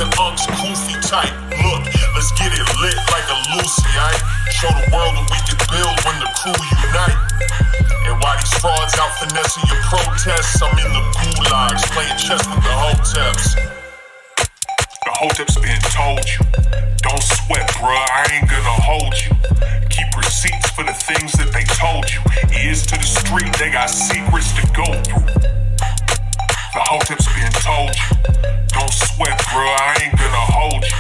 keeping unks goofy tight. Look, let's get it lit like a Lucy, aight? Show the world what we can build when the crew unite. And while these frauds out finessing your protests, I'm in the gulags playing chess with the Hoteps. The Hoteps been told you, don't sweat, bruh, I ain't gonna hold you. Keep receipts for the things that they told you. Ears to the street, they got secrets to go through. The Hoteps been told you, don't sweat, bruh, I ain't gonna hold you.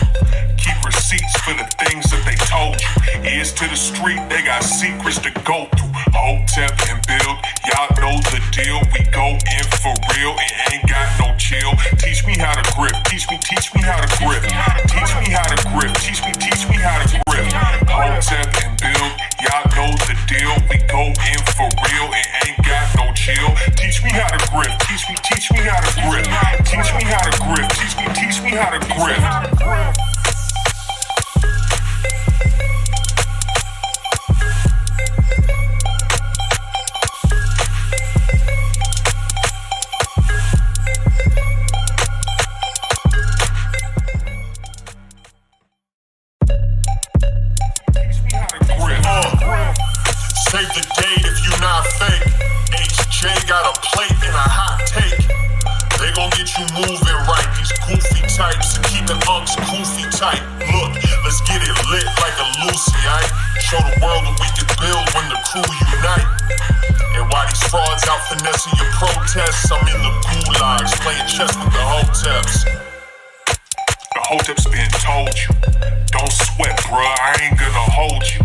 Keep receipts for the things that they told you. Ears to the street, they got secrets to go through. Hotep and build, y'all know the deal. We go in for real and ain't got no chill. Teach me how to grip, teach me how to grip. Teach me how to grip, teach me how to grip. Hotep and build, y'all know the deal. We go in for real and ain't got no chill. Teach me how to grip, teach me how to grip. Teach me how to grip, teach me how to grip. Save the date if you not fake. HJ got a plate and a hot take. They gon' get you moving right. These goofy types and keeping unks goofy tight. Look, let's get it lit like a Lucy, aight? Show the world what we can build when the crew unite. And while these frauds out finessing your protests, I'm in the gulags playing chess with the Hoteps. The Hoteps been told you, don't sweat, bruh, I ain't gonna hold you.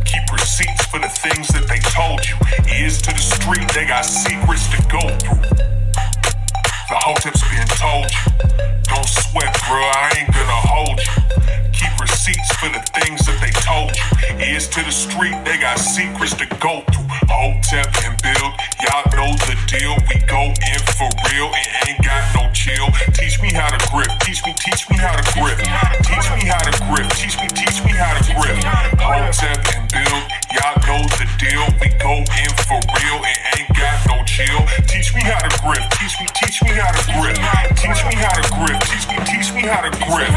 Keep receipts for the things that they told you. Ears to the street, they got secrets to go through. The Hoteps been told you, don't sweat, bruh, I ain't gonna hold you. Keep receipts for the things that they told you. Ears to the street, they got secrets to go through. Hotep and build, y'all know the deal. We go in for real and ain't got no chill. Teach me how to grip, teach me how to grip. Teach me how to grip, teach me how to grip. Hotep and build, y'all know the deal. We go in for real and ain't got no chill. Teach me how to grip, teach me how to grip. Teach me how to grip, teach me how to grip.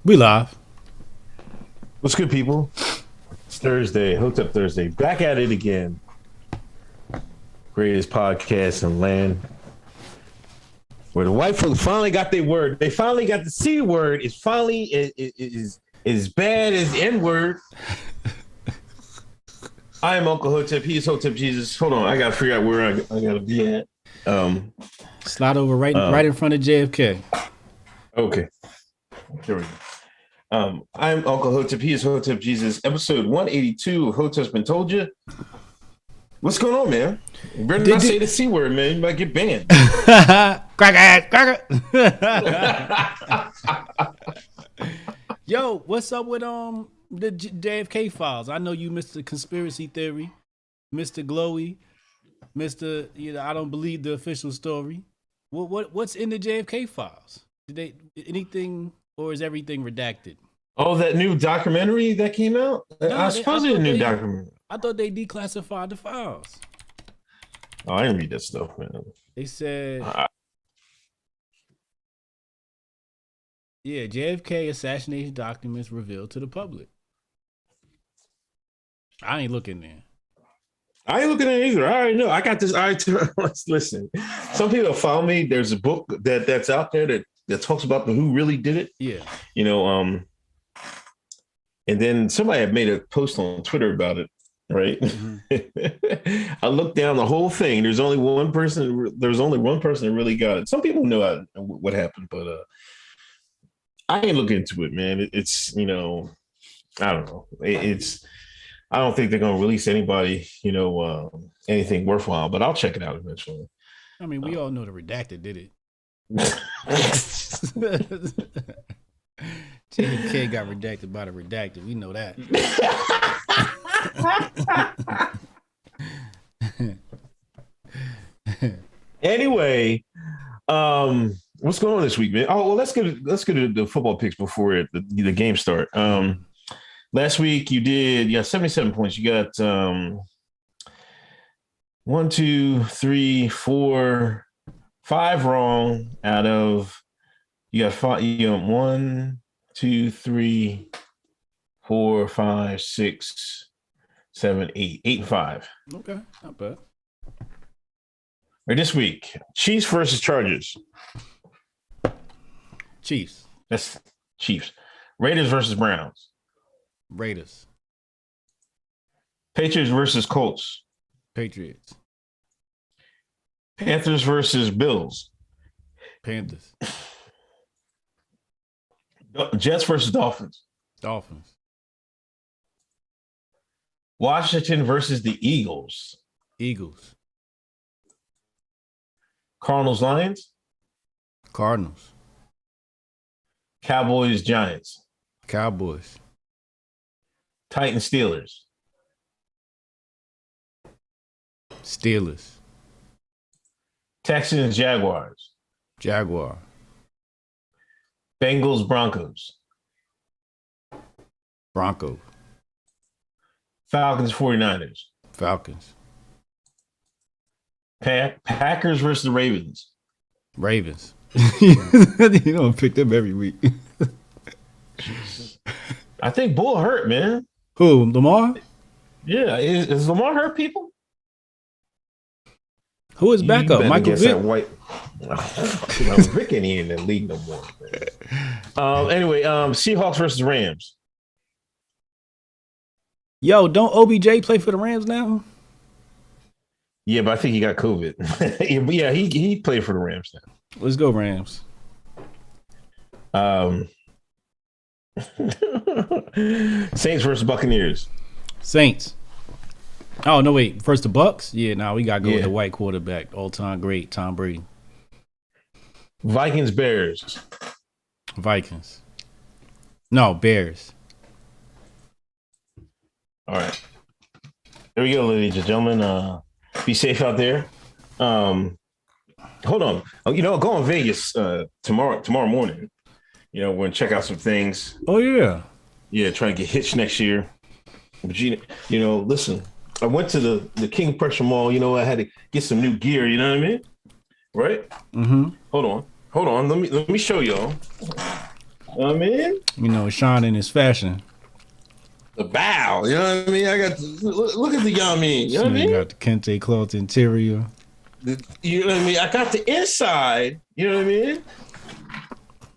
We live. What's good, people? It's Thursday, Hotep Thursday. Back at it again. Greatest podcast in land. Where the white folks finally got their word. They finally got the C word. It's finally is as bad as the N word. I am Uncle Hotep. He is Hotep Jesus. Hold on, I gotta figure out where I gotta be at. Slide over right in front of JFK. Okay. There we go. I'm Uncle Hotep. He is Hotep Jesus. Episode 182 of Hotep's Been Told You. What's going on, man? You better not say the C word, man. You might get banned. Cracker. Yo, what's up with the JFK files? I know you, Mr. Conspiracy Theory, Mr. Glowy, Mr. I don't believe the official story. What's in the JFK files? Did they anything? Or is everything redacted? Oh, that new documentary that came out? No, I suppose it's a new documentary. I thought they declassified the files. Oh, I didn't read that stuff, man. They said, JFK assassination documents revealed to the public. I ain't looking there. I ain't looking at it either. I already know. I got this. Listen, some people follow me. There's a book that's out there that talks about who really did it. Yeah. And then somebody had made a post on Twitter about it, right? Mm-hmm. I looked down the whole thing. There's only one person that really got it. Some people know what happened, but I ain't looking into it, man. It's I don't know. I don't think they're going to release anybody, anything worthwhile, but I'll check it out eventually. I mean, we all know the redacted did it. JFK got redacted by the redacted. We know that. Anyway, what's going on this week, man? Oh well, let's get to the football picks before the game start. Last week you got 77 points. You got 1, 2, 3, 4, 5 wrong out of you got 5. 1, 2, 3, 4, 5, 6, 7, 8, 8 and 5. Okay, not bad. Right, this week, Chiefs versus Chargers. Chiefs. That's Chiefs. Raiders versus Browns. Raiders. Patriots versus Colts. Patriots. Panthers versus Bills. Panthers. Jets versus Dolphins. Dolphins. Washington versus the Eagles. Eagles. Cardinals Lions. Cardinals. Cowboys Giants. Cowboys. Titans Steelers. Steelers. Texans Jaguars. Jaguar. Bengals Broncos. Broncos. Falcons 49ers. Falcons. Packers versus the Ravens. Ravens. You don't pick them every week. I think Bull hurt, man. Who? Lamar? Yeah. Is Lamar hurt, people? Who is backup? Michael Vick. White. Vick ain't in the league no more. Anyway, Seahawks versus Rams. Yo, don't OBJ play for the Rams now? Yeah, but I think he got COVID. Yeah, he played for the Rams now. Let's go Rams. Saints versus Buccaneers. Saints. Oh, no, wait. First the Bucks? Yeah, now we got to go with the white quarterback. All-time great, Tom Brady. Vikings Bears. Vikings. No, Bears. All right. There we go, ladies and gentlemen. Be safe out there. Hold on. Go on Vegas tomorrow morning. We're going to check out some things. Oh, yeah. Yeah, try to get hitched next year. But, listen, I went to the King Prussia Mall. I had to get some new gear. You know what I mean? Right? Mm-hmm. Hold on. Let me show y'all. You know what I mean? Sean in his fashion. The bow. You know what I mean? I got look at the you know what I mean? You know what I mean? Got the kente cloth interior. You know what I mean? I got the inside. You know what I mean?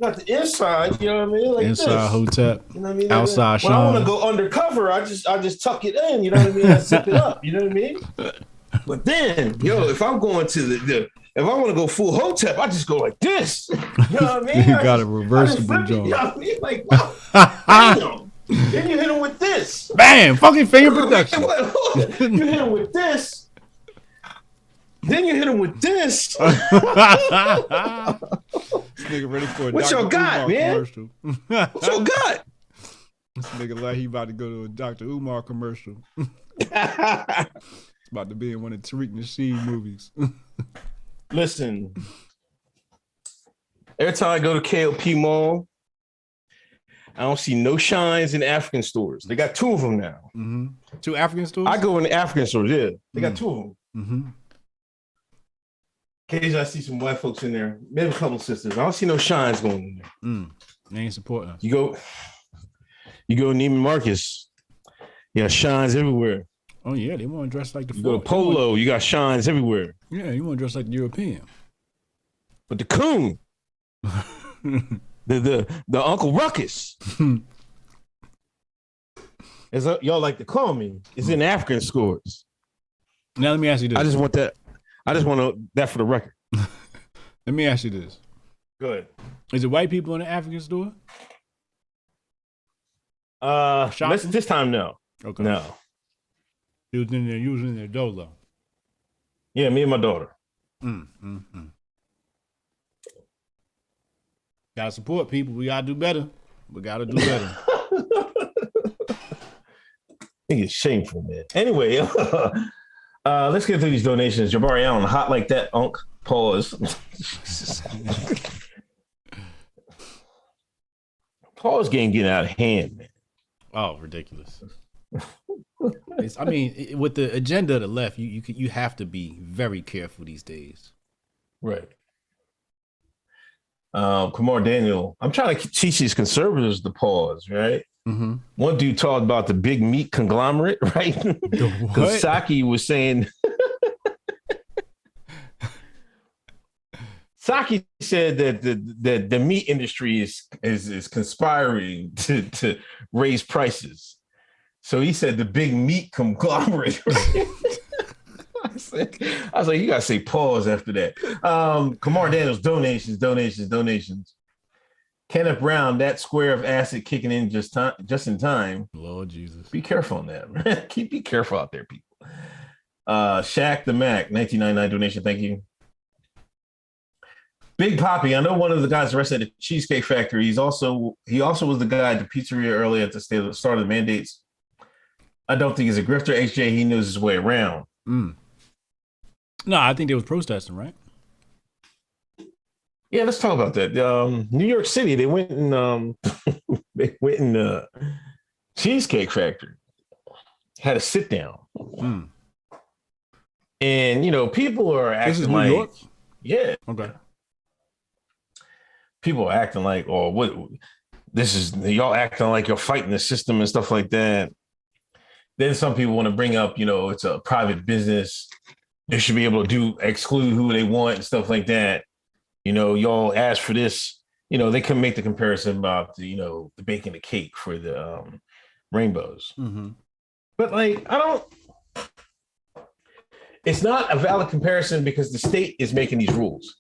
Got the inside. You know what I mean? Like inside this. Hotep. You know what I mean? Outside Sean. When I want to go undercover, I just tuck it in. You know what I mean? I zip it up. You know what I mean? But then, if I'm going to if I want to go full Hotep, I just go like this. You know what I mean? You got a reversible joint. You know what I mean? Like, wow. Then you hit him with this. Bam! Fucking finger production. You hit him with this. Then you hit him with this. This nigga ready for a what Dr. y'all got, Umar man? commercial. What y'all got? This nigga like he about to go to a Dr. Umar commercial. It's about to be in one of Tariq Nasheed movies. Listen, every time I go to KLP Mall, I don't see no shines in African stores. They got 2 of them now. Mm-hmm. 2 African stores? I go in the African stores, yeah. They got 2 of them. Mm-hmm. Occasionally I see some white folks in there, maybe a couple of sisters. I don't see no shines going in there. They ain't supporting us. You go Neiman Marcus, you got shines everywhere. Oh yeah, they want to dress like the. You go to Polo, you got shines everywhere. Yeah, you want to dress like the European. But the coon, the Uncle Ruckus, as y'all like to call me, is in African stores. Now let me ask you this. I just want that for the record. Let me ask you this. Good. Is it white people in the African store? This time no. Okay. No. He was in there using their dolo. Yeah, me and my daughter. Gotta support people. We gotta do better. We gotta do better. I think it's shameful, man. Anyway, Let's get through these donations. Jabari Allen, hot like that, Unk. Pause. Pause game getting out of hand, man. Oh, ridiculous. I mean, with the agenda of the left, you have to be very careful these days. Right. Kamar Daniel, I'm trying to teach these conservatives to pause, right? Mm-hmm. One dude talked about the big meat conglomerate, right? Because Psaki was saying, Psaki said that the meat industry is conspiring to raise prices. So he said the big meat conglomerate. Right? I was like, you gotta say pause after that. Kamar Daniels, donations. Kenneth Brown, that square of acid kicking in just in time. Lord Jesus. Be careful on that, man. Be careful out there, people. Shaq the Mac, 1999 donation, thank you. Big Poppy, I know one of the guys arrested at the Cheesecake Factory. He also was the guy at the pizzeria earlier at the start of the mandates. I don't think he's a grifter. HJ, he knows his way around. No, I think they was protesting, right? Yeah, let's talk about that. New York City, they went in Cheesecake Factory, had a sit down, and people are acting this is like, New York? Yeah, okay. People are acting like, oh, what? This is y'all acting like you're fighting the system and stuff like that. Then some people want to bring up, it's a private business. They should be able to exclude who they want and stuff like that. Y'all ask for this. They can make the comparison about the baking the cake for the rainbows. Mm-hmm. But it's not a valid comparison because the state is making these rules.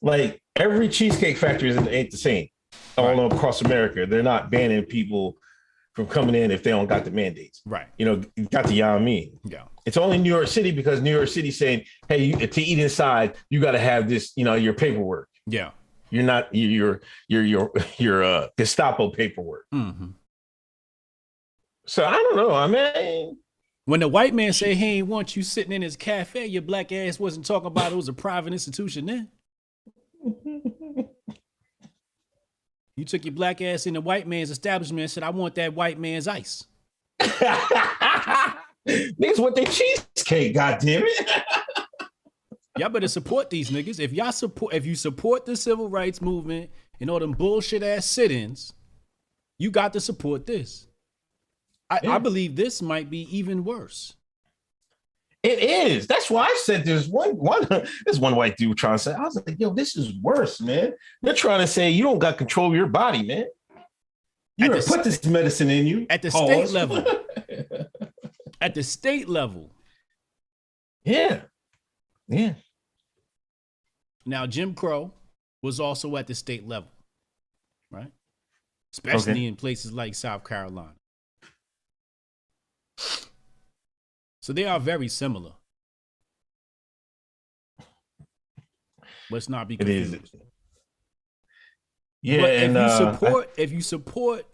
Like every Cheesecake Factory ain't the same all across America. They're not banning people from coming in if they don't got the mandates. Right. Got the Yeah. It's only New York City because New York City saying, hey, to eat inside, you got to have this, your paperwork. Yeah. You're not your Gestapo paperwork. Mm-hmm. So I don't know. I mean, when the white man say he ain't want you sitting in his cafe, your black ass wasn't talking about it was a private institution then. You took your black ass in the white man's establishment and said, I want that white man's ice. Niggas want their cheesecake, goddamn it. Y'all better support these niggas. If you support the civil rights movement and all them bullshit ass sit-ins, you got to support this. I believe this might be even worse. It is. That's why I said there's one white dude trying to say, I was like, yo, this is worse, man. They're trying to say you don't got control of your body, man. You gotta put this medicine in you. At the state level. At the state level. Yeah. Yeah. Now, Jim Crow was also at the state level, right? Especially in places like South Carolina. So they are very similar. Let's not be confused. It is. Yeah, but if you support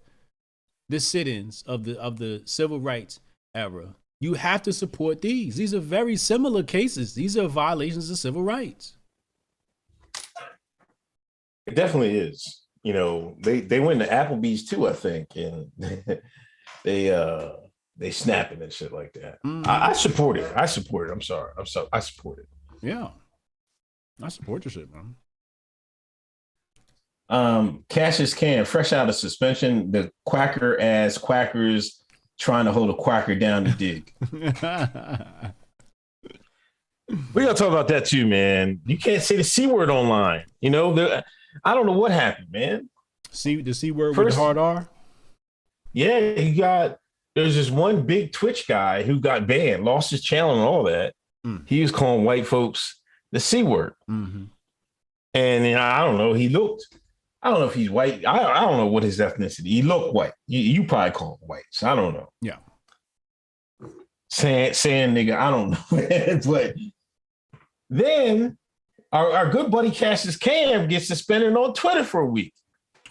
the sit-ins of the civil rights era, you have to support these. These are very similar cases. These are violations of civil rights. It definitely is. They went to Applebee's too, I think, and they snapping and shit like that. Mm-hmm. I support it. I support it. I support it. Yeah. I support your shit, man. Cassius Can, fresh out of suspension, the quacker ass quackers trying to hold a quacker down to dig. We gotta talk about that too, man. You can't say the C word online. I don't know what happened, man. The C word with the hard R? Yeah, there's this one big Twitch guy who got banned, lost his channel and all that. He was calling white folks the C word. Mm-hmm. And I don't know, I don't know if he's white. I don't know what his ethnicity. He looked white. You probably call him white. So I don't know. Yeah. Saying nigga, I don't know. But then our good buddy Cassius Cam gets suspended on Twitter for a week.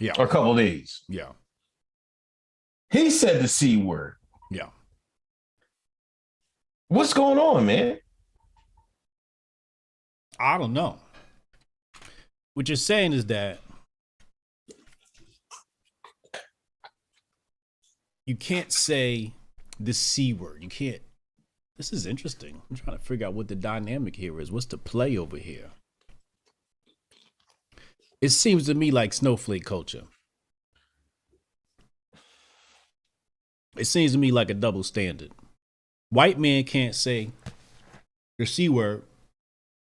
Yeah. Or a couple of days. Yeah. He said the C word. Yeah. What's going on, man? I don't know. What you're saying is that you can't say the C word. You can't. This is interesting. I'm trying to figure out what the dynamic here is. What's the play over here? It seems to me like snowflake culture. It seems to me like a double standard. White man can't say the C word,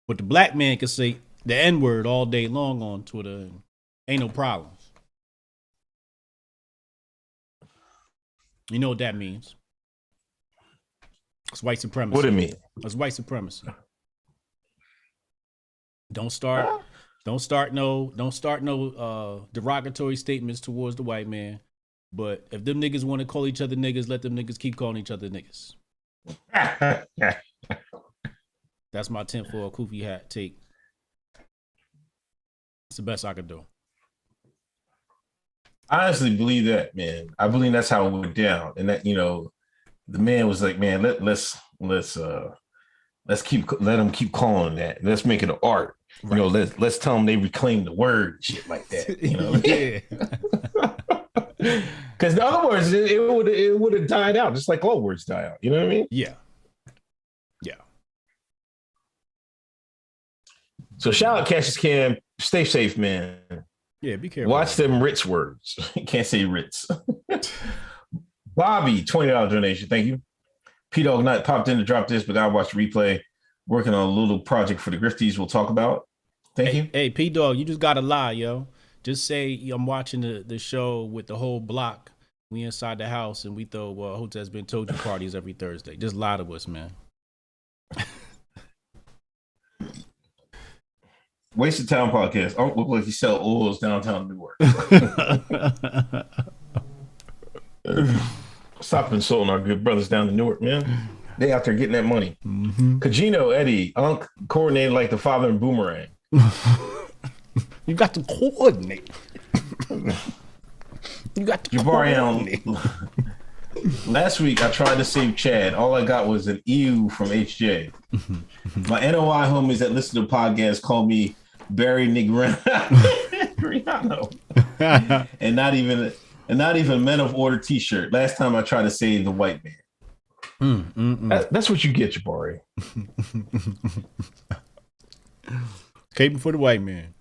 but the black man can say the N word all day long on Twitter. And ain't no problems. You know what that means? It's white supremacy. What do it mean? It's white supremacy. Don't start no derogatory statements towards the white man. But if them niggas want to call each other niggas, let them niggas keep calling each other niggas. That's my tinfoil kufi hat take. It's the best I could do. I honestly believe that, man. I believe that's how it went down, and that the man was like, man, let's let them keep calling that. Let's make it an art. Right. Let's tell them they reclaim the word, and shit like that. Yeah. Because the other words, it would have died out, just like all words die out. You know what I mean? Yeah. So shout out Cassius Cam. Stay safe, man. Yeah, be careful. Watch them Ritz words. Can't say Ritz. Bobby, $20 donation. Thank you. P-Dog Nut popped in to drop this, but I watched the replay. Working on a little project for the Grifties we'll talk about. Thank you. Hey, P-Dog, you just got to lie, yo. Just say I'm watching the show with the whole block. We inside the house and we throw Hoteps been told you parties every Thursday. Just lie to us, man. Wasted Town podcast. I don't look like you sell oils downtown Newark. Stop insulting our good brothers down in Newark, man. They out there getting that money. Mm-hmm. Kajino, Eddie, Unc coordinated like the father in Boomerang. You got to coordinate. You got to coordinate. Last week, I tried to save Chad. All I got was an ew from HJ. My NOI homies that listen to the podcast call me Barry Negriano. and not even Men of Order t-shirt. Last time I tried to save the white man. That's what you get, Jabari. Caping for the white man.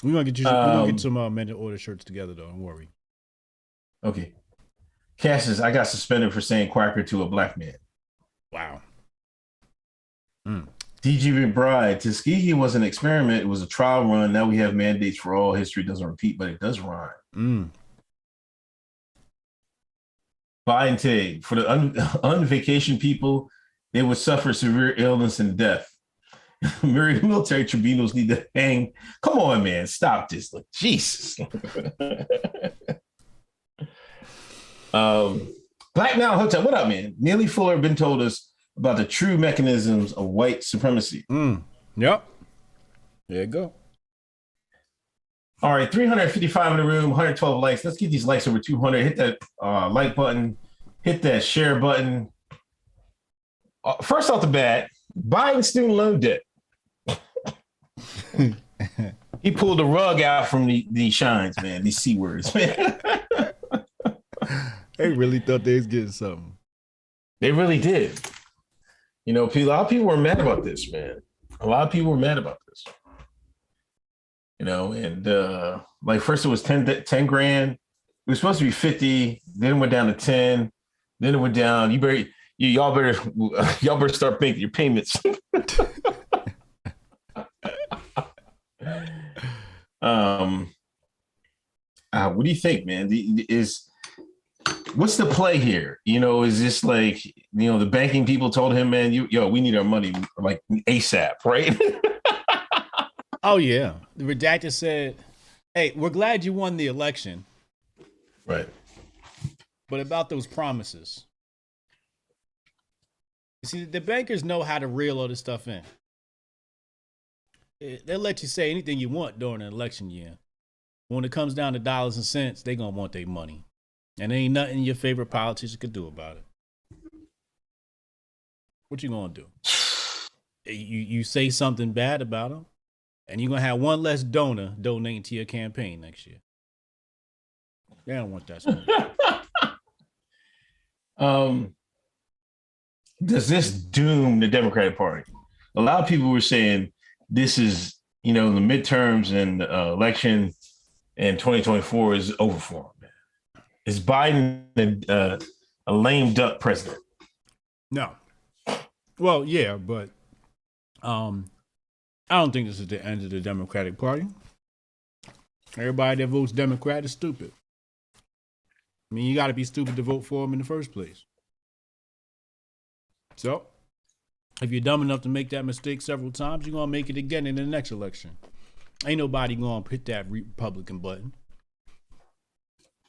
We're gonna get some Men of Order shirts together though. Don't worry. Okay. Cassius, I got suspended for saying quacker to a black man. Wow. DG McBride, Tuskegee was an experiment. It was a trial run. Now we have mandates for all. History doesn't repeat, but it does rhyme. Biden today, for the unvacation people, they would suffer severe illness and death. Military tribunals need to hang. Come on, man. Stop this. Look, Jesus. Black Now Hotep, what up, man? Neely Fuller been told us about the true mechanisms of white supremacy. Yep. There you go. All right, 355 in the room, 112 likes. Let's get these likes over 200. Hit that like button. Hit that share button. First off the bat, Biden student loan debt. He pulled the rug out from the shines, man. These C words, man. They really thought they was getting something. They really did. A lot of people were mad about this, man. A lot of people were mad about this. And like first it was 10 grand. It was supposed to be 50. Then it went down to 10. Then it went down. Y'all better start making your payments. What do you think, man? What's the play here? Is this like, the banking people told him, man, we need our money like ASAP, right? Oh, yeah. The redacted said, hey, we're glad you won the election. Right. But about those promises. You see, the bankers know how to reel all this stuff in. They'll let you say anything you want during an election year. When it comes down to dollars and cents, they're going to want their money. And there ain't nothing your favorite politician could do about it. What you going to do? You say something bad about them, and you're gonna have one less donor donating to your campaign next year. They don't want that smoke. Does this doom the Democratic Party? A lot of people were saying this is, the midterms and election in 2024 is over for him. Man. Is Biden a lame duck president? No. Well, yeah, but I don't think this is the end of the Democratic Party. Everybody that votes Democrat is stupid. I mean, you got to be stupid to vote for him in the first place. So, if you're dumb enough to make that mistake several times, you're going to make it again in the next election. Ain't nobody going to hit that Republican button.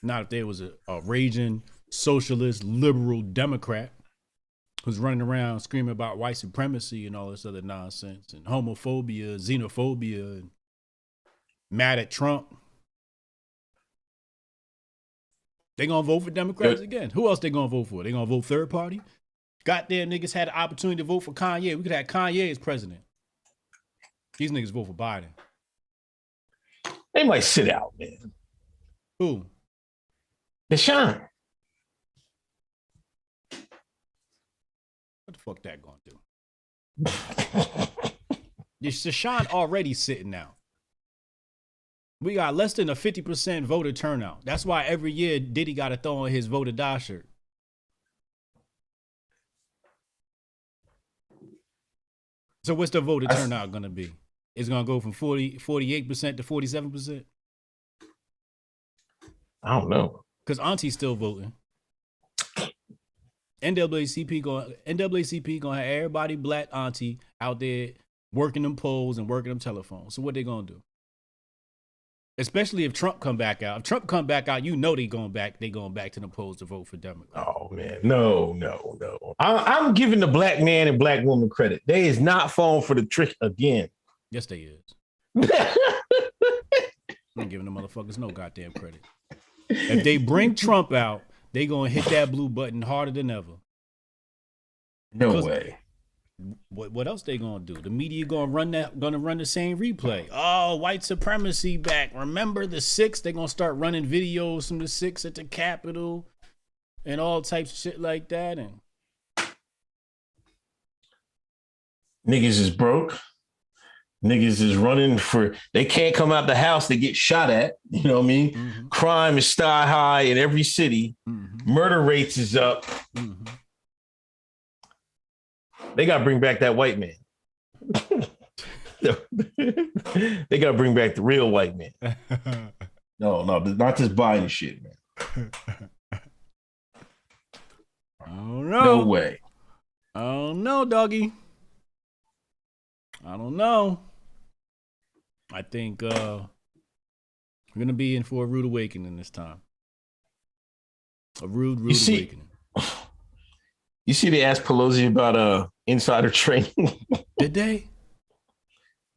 Not if there was a raging socialist, liberal Democrat who's running around screaming about white supremacy and all this other nonsense and homophobia, xenophobia, and mad at Trump. They going to vote for Democrats again. Who else they going to vote for? They going to vote third party? Goddamn niggas had the opportunity to vote for Kanye. We could have Kanye as president. These niggas vote for Biden. They might sit out, man. Who? Deshaun. What the fuck that gonna do? Deshaun already sitting now. We got less than a 50% voter turnout. That's why every year Diddy got to throw on his vote or die shirt. So what's the voter turnout gonna be? It's gonna go from 48% to 47%? I don't know. Because Auntie's still voting. NAACP gonna have everybody black auntie out there working them polls and working them telephones. So what they gonna do? Especially if Trump come back out. If Trump come back out, they going back to the polls to vote for Democrats. Oh man, no. I'm giving the black man and black woman credit. They is not falling for the trick again. Yes, they is. I'm giving the motherfuckers no goddamn credit. If they bring Trump out, they gonna hit that blue button harder than ever. No way. What else they gonna do? The media gonna run the same replay. Oh, white supremacy back. Remember the 6th? They gonna start running videos from the 6th at the Capitol and all types of shit like that. And niggas is broke. Niggas is running for, they can't come out the house, they get shot at. You know what I mean? Mm-hmm. Crime is sky high in every city. Mm-hmm. Murder rates is up. Mm-hmm. They got to bring back that white man. They got to bring back the real white man. No, not this Biden shit, man. I don't know. No way. I don't know, doggy. I don't know. I think we're going to be in for a rude awakening this time. A rude awakening. You see they asked Pelosi about insider trading? Did they?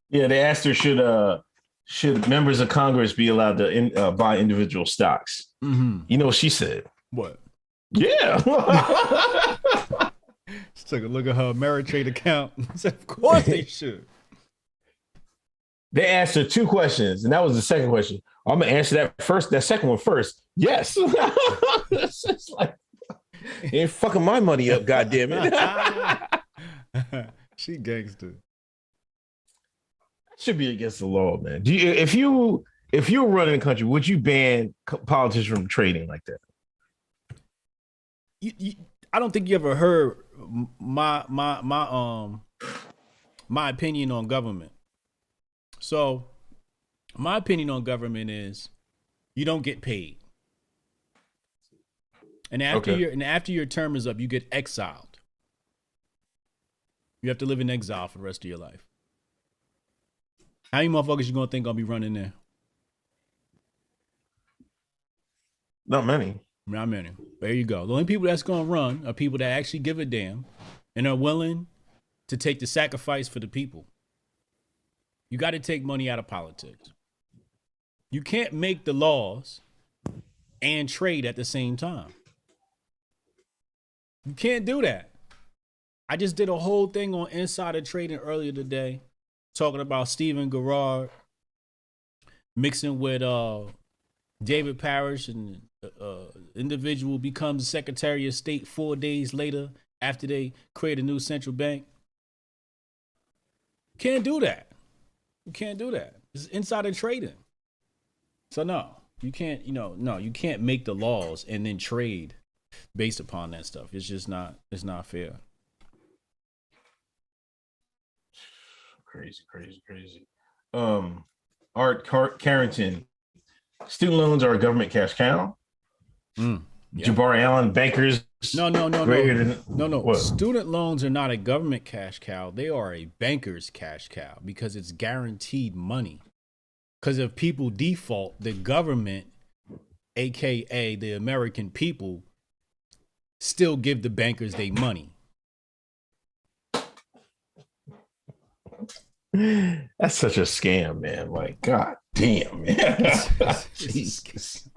Yeah, they asked her should members of Congress be allowed to buy individual stocks? Mm-hmm. You know what she said? What? Yeah. She took a look at her Ameritrade account and said, of course they should. They asked her 2 questions, and that was the second question. I'm going to answer that second one first. Yes. It's just like, you ain't fucking my money up, goddammit. She gangster. Should be against the law, man. If you were running the country, would you ban politicians from trading like that? I don't think you ever heard my opinion on government. So my opinion on government is you don't get paid. And after your term is up, you get exiled. You have to live in exile for the rest of your life. How many motherfuckers you gonna think gonna be running there? Not many. Not many. There you go. The only people that's gonna run are people that actually give a damn and are willing to take the sacrifice for the people. You got to take money out of politics. You can't make the laws and trade at the same time. You can't do that. I just did a whole thing on insider trading earlier today, talking about Stephen Garrard mixing with David Parrish, and individual becomes Secretary of State 4 days later after they create a new central bank. Can't do that. You can't do that. It's insider trading. So no, you can't. You can't make the laws and then trade based upon that stuff. It's just not. It's not fair. Crazy. Art Carrington. Student loans are a government cash cow. Yeah. Jabari Allen, bankers. No. What? Student loans are not a government cash cow. They are a banker's cash cow because it's guaranteed money. Because if people default, the government, aka the American people, still give the bankers their money. That's such a scam, man. Like, god damn, man. Jesus.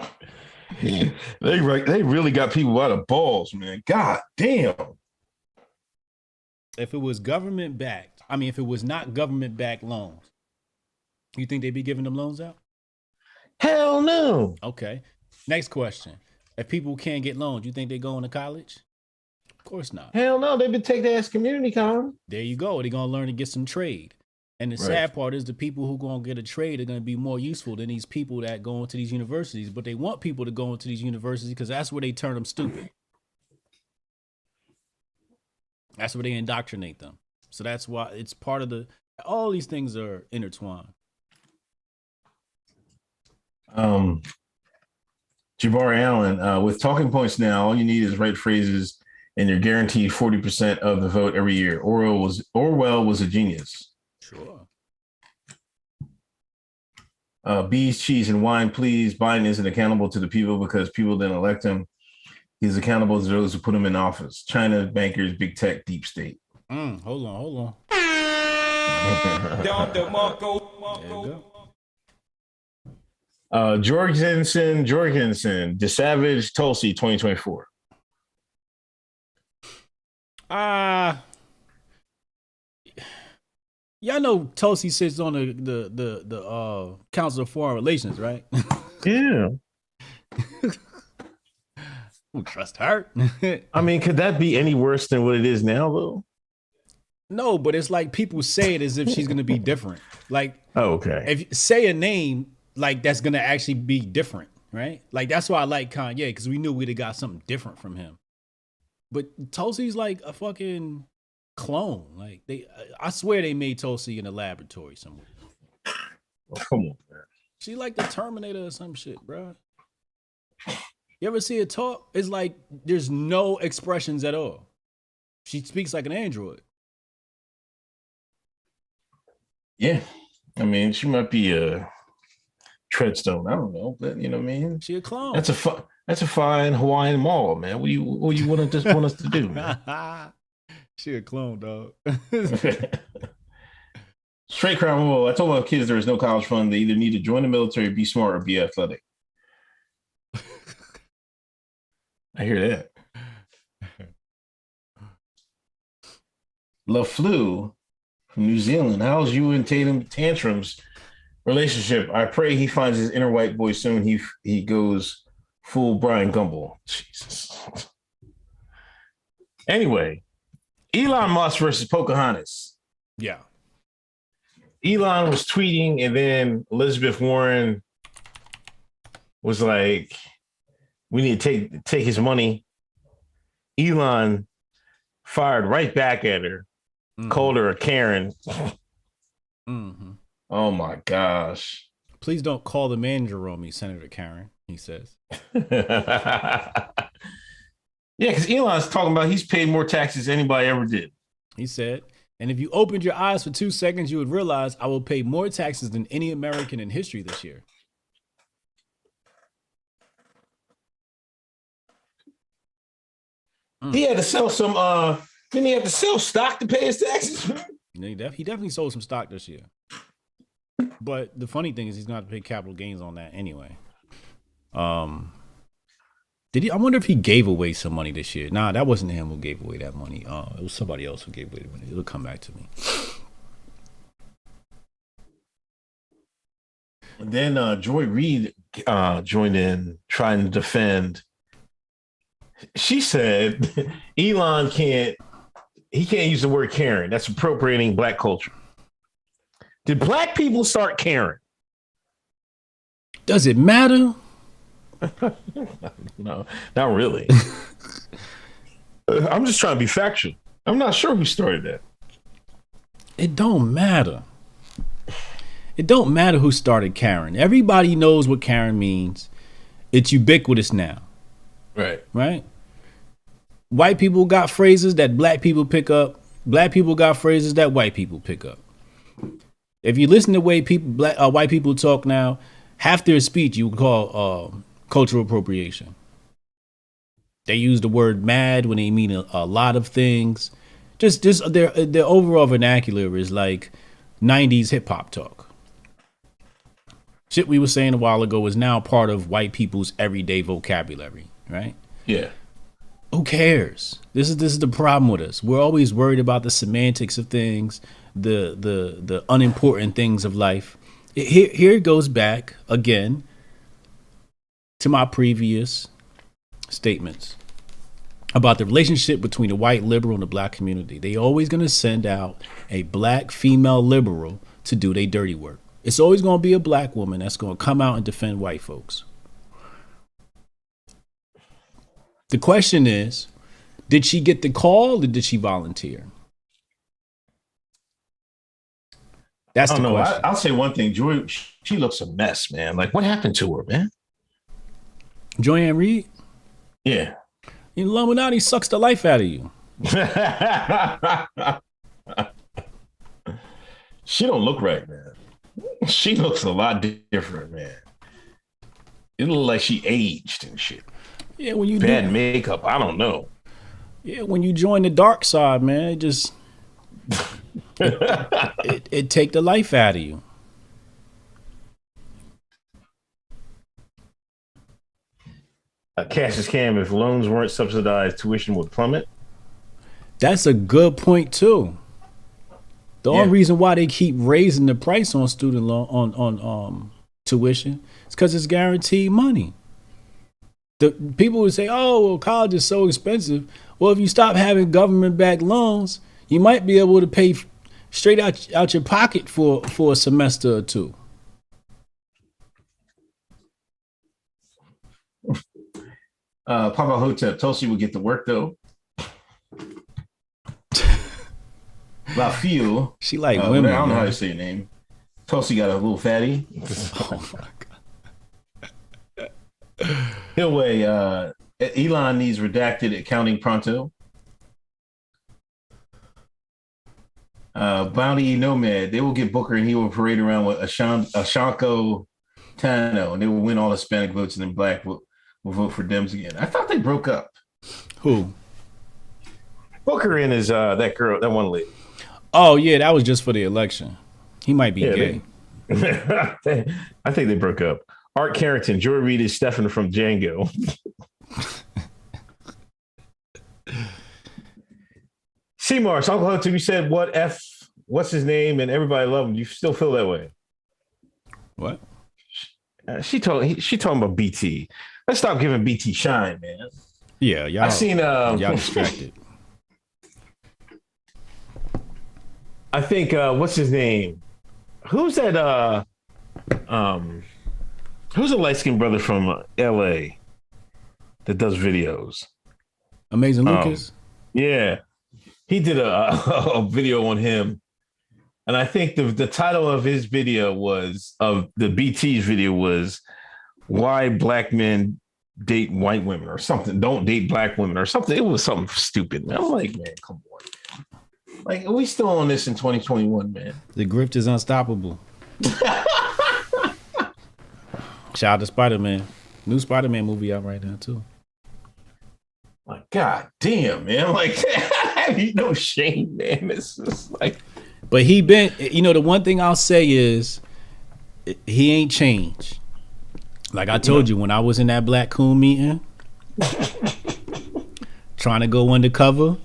They really got people out of balls, man. God damn. If it was government backed, if it was not government backed loans, you think they'd be giving them loans out? Hell no. Okay. Next question. If people can't get loans, you think they going to college? Of course not. Hell no. They've been taking their ass community college. There you go. They're going to learn to get some trade. And the sad part is the people who going to get a trade are going to be more useful than these people that go into these universities. But they want people to go into these universities because that's where they turn them stupid. That's where they indoctrinate them. So that's why it's part of all these things are intertwined. Jabari Allen, with talking points now, all you need is right phrases and you're guaranteed 40% of the vote every year. Orwell was a genius. Sure. Bees, cheese, and wine, please. Biden isn't accountable to the people because people didn't elect him. He's accountable to those who put him in office. China, bankers, big tech, deep state. Hold on. There you go. Jorgensen, DeSavage, Tulsi, 2024. Y'all know Tulsi sits on the Council of Foreign Relations, right? Yeah. Who trust her? Could that be any worse than what it is now, though? No, but it's like people say it as if she's gonna be different. Like, okay. If you say a name, like that's gonna actually be different, right? Like that's why I like Kanye, because we knew we'd have got something different from him. But Tulsi's like a fucking clone. Like I swear they made Tulsi in a laboratory somewhere. Oh, come on, man. She like the Terminator or some shit, bro. You ever see her talk? It's like there's no expressions at all. She speaks like an android. Yeah. She might be a treadstone. I don't know, but you know what I mean? She a clone. That's a fine Hawaiian mall, man. What do you want us to do, man? She a clone, dog. Straight crime rule. I told my kids there is no college fund. They either need to join the military, be smart, or be athletic. I hear that. LaFleur from New Zealand. How's you and Tatum Tantrum's relationship? I pray he finds his inner white boy soon. He goes full Brian Gumble. Jesus. Anyway, Elon Musk versus Pocahontas. Yeah. Elon was tweeting, and then Elizabeth Warren was like, we need to take his money. Elon fired right back at her, called her a Karen. Oh my gosh. Please don't call the manager on me, Senator Karen, he says. Yeah, because Elon's talking about he's paid more taxes than anybody ever did. He said, and if you opened your eyes for 2 seconds, you would realize I will pay more taxes than any American in history this year. He had to sell some, didn't he have to sell stock to pay his taxes? He definitely sold some stock this year. But the funny thing is he's going to have to pay capital gains on that anyway. Did he? I wonder if he gave away some money this year. Nah, that wasn't him who gave away that money. It was somebody else who gave away the money. It'll come back to me. And then Joy Reid joined in trying to defend. She said Elon can't use the word Karen. That's appropriating black culture. Did black people start Karen? Does it matter? No, not really. I'm just trying to be factual. I'm not sure who started that. It don't matter. It don't matter who started Karen. Everybody knows what Karen means. It's ubiquitous now. Right? White people got phrases that black people pick up. Black people got phrases that white people pick up. If you listen to the way white people talk now, half their speech you would call cultural appropriation. They use the word mad when they mean a lot of things. Just their overall vernacular is like 90s hip hop talk. Shit we were saying a while ago is now part of white people's everyday vocabulary, right? Yeah. Who cares? This is the problem with us. We're always worried about the semantics of things, the unimportant things of life. Here it goes back again to my previous statements about the relationship between the white liberal and the black community. They always going to send out a black female liberal to do their dirty work. It's always going to be a black woman that's going to come out and defend white folks. The question is, did she get the call or did she volunteer? That's the question. I'll say one thing. Joy, she looks a mess, man. Like, what happened to her, man? Joyanne Reed? Yeah. Illuminati sucks the life out of you. She don't look right, man. She looks a lot different, man. It looks like she aged and shit. Yeah, when you bad makeup, I don't know. Yeah, when you join the dark side, man, it just it take the life out of you. Cassius Cam, if loans weren't subsidized, tuition would plummet. That's a good point too. The only reason why they keep raising the price on student loan on tuition is because it's guaranteed money. The people would say, "Oh, well, college is so expensive." Well, if you stop having government-backed loans, you might be able to pay straight out your pocket for a semester or two. Papa Hotep, Tulsi would get to work though. La Fille. She like women. I don't know how to say your name. Tulsi got a little fatty. Oh my God. Anyway, Elon needs redacted accounting pronto. Bounty Nomad, they will get Booker and he will parade around with Ashanko Tano and they will win all Hispanic votes and then black will vote for Dems again. I thought they broke up. Who? Booker and his that girl, that one lady. Oh yeah, that was just for the election. He might be gay. I think they broke up. Art Carrington, Joy Reid is Stefan from Django. Seymour, Uncle Hotep, you said what's his name, and everybody loved him. You still feel that way? What? She talking about BT. Let's stop giving BT shine, man. Yeah, y'all. I seen y'all distracted. I think what's his name? Who's that? Who's a light-skinned brother from LA that does videos? Amazing Lucas. Yeah, he did a video on him, and I think the title of his video was of the BT's video was "Why Black Men Date White Women" or something. Don't date black women or something. It was something stupid. Man. I'm like, man, come on, man. Like, are we still on this in 2021, man? The grift is unstoppable. Shout out to Spider-Man. New Spider-Man movie out right now too. Like, God damn, man. Like, no shame, man. It's just like. But he been, the one thing I'll say is he ain't changed. Like I told you, when I was in that Black Coon meeting, Trying to go undercover.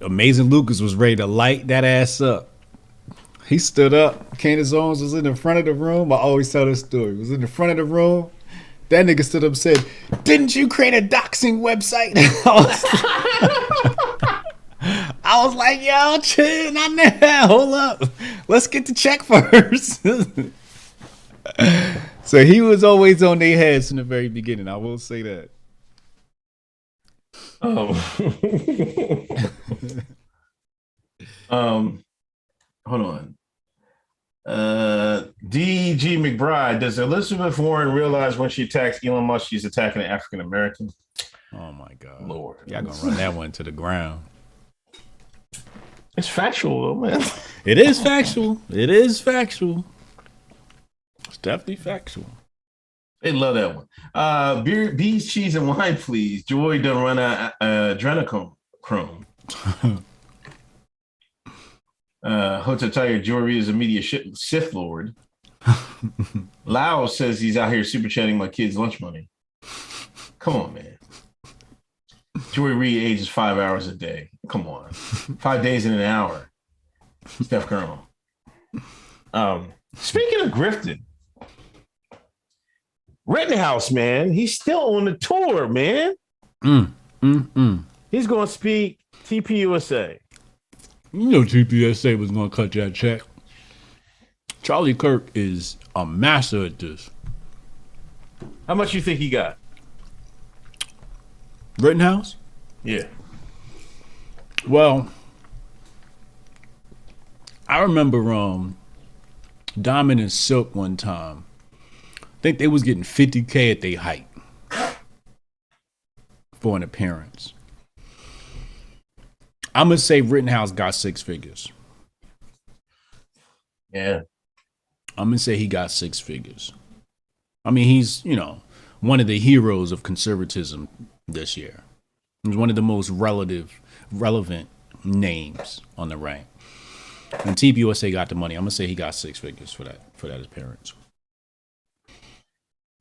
Amazing Lucas was ready to light that ass up. He stood up. Candace Owens was in the front of the room. I always tell this story. Was in the front of the room. That nigga stood up and said, "Didn't you create a doxing website?" I was like, yo, chill, not now. Hold up. Let's get the check first. So he was always on their heads from the very beginning. I will say that. Hold on. D.G. McBride, does Elizabeth Warren realize when she attacks Elon Musk, she's attacking an African American? Oh my God. Lord. Y'all gonna run that one to the ground. It's factual though, man. It is factual. It is factual. It's definitely factual. They love that one. Bees, cheese, and wine, please. Joy done run adrenochrome. Hotep Tiger Jory is a media Sith Lord. Lau says he's out here super chatting my kids' lunch money. Come on, man. Jory Reed ages 5 hours a day. Come on. 5 days in an hour. Steph Colonel. Speaking of grifting, Rittenhouse, man, he's still on the tour, man. He's going to speak TPUSA. You know TPUSA was going to cut that check. Charlie Kirk is a master at this. How much you think he got? Rittenhouse? Yeah. Well, I remember Diamond and Silk one time. I think they was getting $50K at their height for an appearance. I'm going to say Rittenhouse got 6 figures. Yeah. I'm going to say he got 6 figures. I mean, he's, one of the heroes of conservatism this year. He's one of the most relevant names on the rank. And TPUSA got the money. I'm going to say he got 6 figures for that appearance.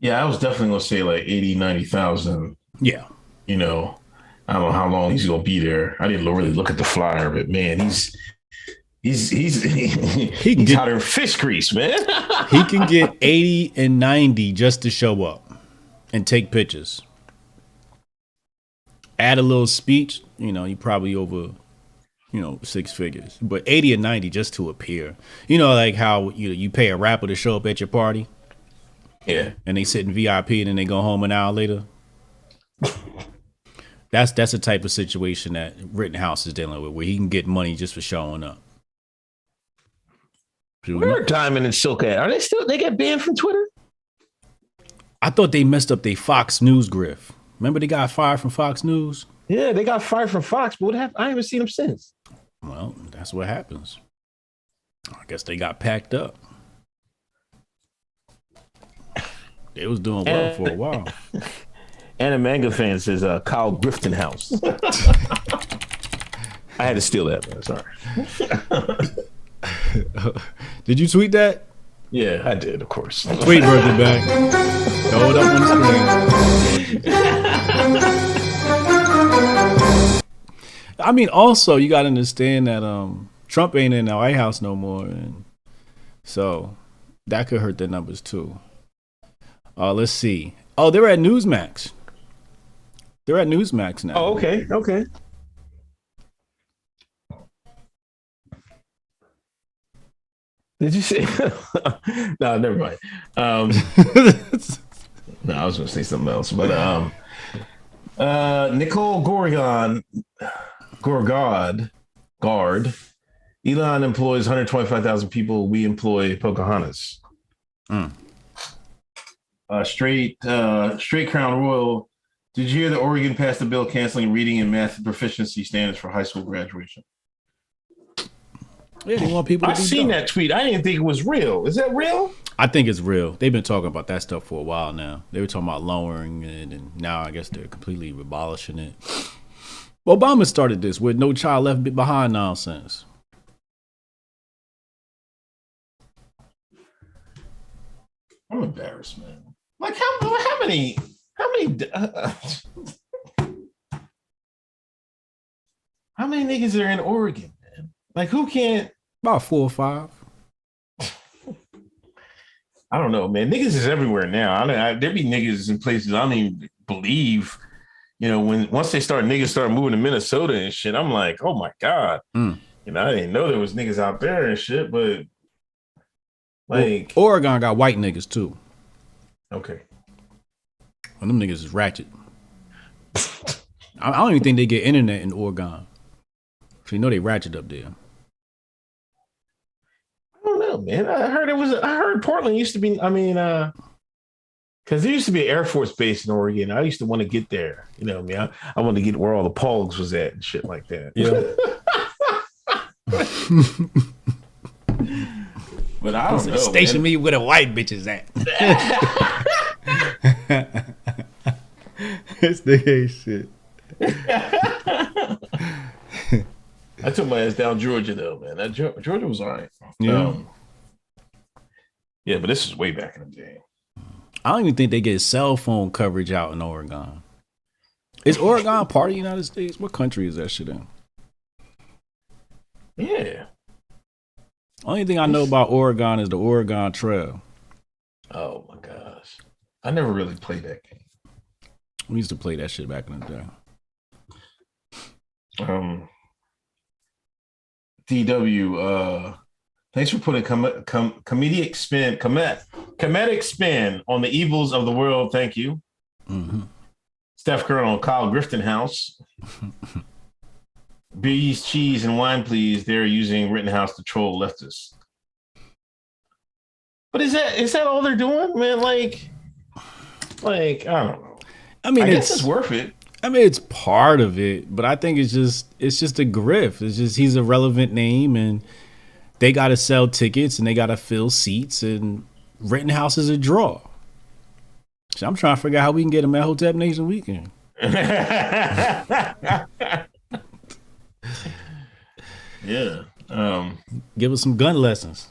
Yeah, I was definitely going to say like 80, 90,000. Yeah. I don't know how long he's going to be there. I didn't really look at the flyer, but man, he's out of fish grease, man. He can get 80 and 90 just to show up and take pictures. Add a little speech, you probably over, 6 figures. But 80 and 90 just to appear. Like how you pay a rapper to show up at your party. Yeah. And they sit in VIP and then they go home an hour later. That's the type of situation that Rittenhouse is dealing with, where he can get money just for showing up. Where are Diamond and Silk at? Are they got banned from Twitter? I thought they messed up their Fox News grift. Remember they got fired from Fox News? Yeah, they got fired from Fox, but what happened? I haven't seen them since. Well, that's what happens. I guess they got packed up. They was doing well for a while. And a manga fan says Kyle Griftenhouse. I had to steal that, man. Sorry. Did you tweet that? Yeah, I did, of course. Tweet birthday back. Throw it up on the screen. I mean, also you gotta understand that Trump ain't in the White House no more, and so that could hurt their numbers too. Let's see. Oh, they're at Newsmax. They're at Newsmax now. Oh, okay. Did you say? No, never mind. No, I was going to say something else, but Nicole Gorgard. Elon employs 125,000 people. We employ Pocahontas. Straight Crown Royal. Did you hear that Oregon passed a bill canceling reading and math proficiency standards for high school graduation? Yeah, they want people to I've seen that tweet. I didn't think it was real. Is that real? I think it's real. They've been talking about that stuff for a while now. They were talking about lowering it, and now I guess they're completely abolishing it. Obama started this with no child left behind nonsense. I'm embarrassed, man. Like how many How many? How many niggas are in Oregon, man? Like, who can't? About 4 or 5. I don't know, man. Niggas is everywhere now. There be niggas in places I don't even believe. You know, once niggas start moving to Minnesota and shit, I'm like, oh my God. You know, I didn't know there was niggas out there and shit, but like Oregon got white niggas too. Okay. Well, them niggas is ratchet. I don't even think they get internet in Oregon. So you know they ratchet up there. I don't know, man. I heard Portland used to be, because there used to be an Air Force base in Oregon. I used to want to get there. You know, I wanted to get where all the Pogs was at and shit like that. Yeah. But I don't know. Station me where the white bitches at. This nigga ain't shit. I took my ass down Georgia though, man. That Georgia was all right. Yeah. Yeah, but this is way back in the day. I don't even think they get cell phone coverage out in Oregon. Is Oregon part of the United States? What country is that shit in? Yeah. Only thing I know about Oregon is the Oregon Trail. Oh my gosh. I never really played that game. We used to play that shit back in the day. DW, thanks for putting comedic spin on the evils of the world. Thank you. Mm-hmm. Steph Curry on Kyle Rittenhouse. Bees, cheese, and wine, please. They're using Rittenhouse to troll leftists. But is that all they're doing, man? Like I don't know. I mean, I guess it's worth it. I mean, it's part of it, but I think it's just a grift. It's just he's a relevant name, and they got to sell tickets and they got to fill seats, and Rittenhouse is a draw. So I'm trying to figure out how we can get him at Hotep Nation Weekend. Yeah. Give us some gun lessons.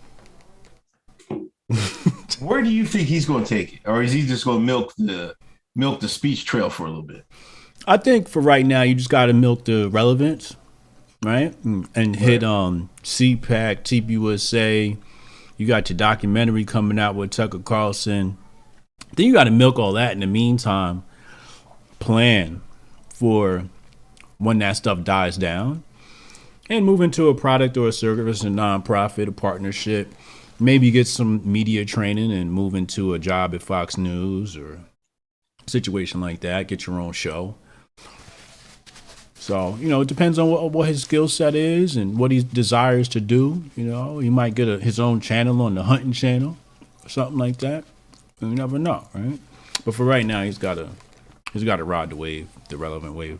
Where do you think he's going to take it, or is he just going to milk the speech trail for a little bit? I think for right now, you just got to milk the relevance, right? And hit CPAC, TPUSA. You got your documentary coming out with Tucker Carlson. Then you got to milk all that in the meantime. Plan for when that stuff dies down and move into a product or a service, a nonprofit, a partnership. Maybe get some media training and move into a job at Fox News or a situation like that. Get your own show. So, it depends on what his skill set is and what he desires to do. He might get his own channel on the Hunting Channel or something like that. You never know, right? But for right now, he's got to ride the wave, the relevant wave.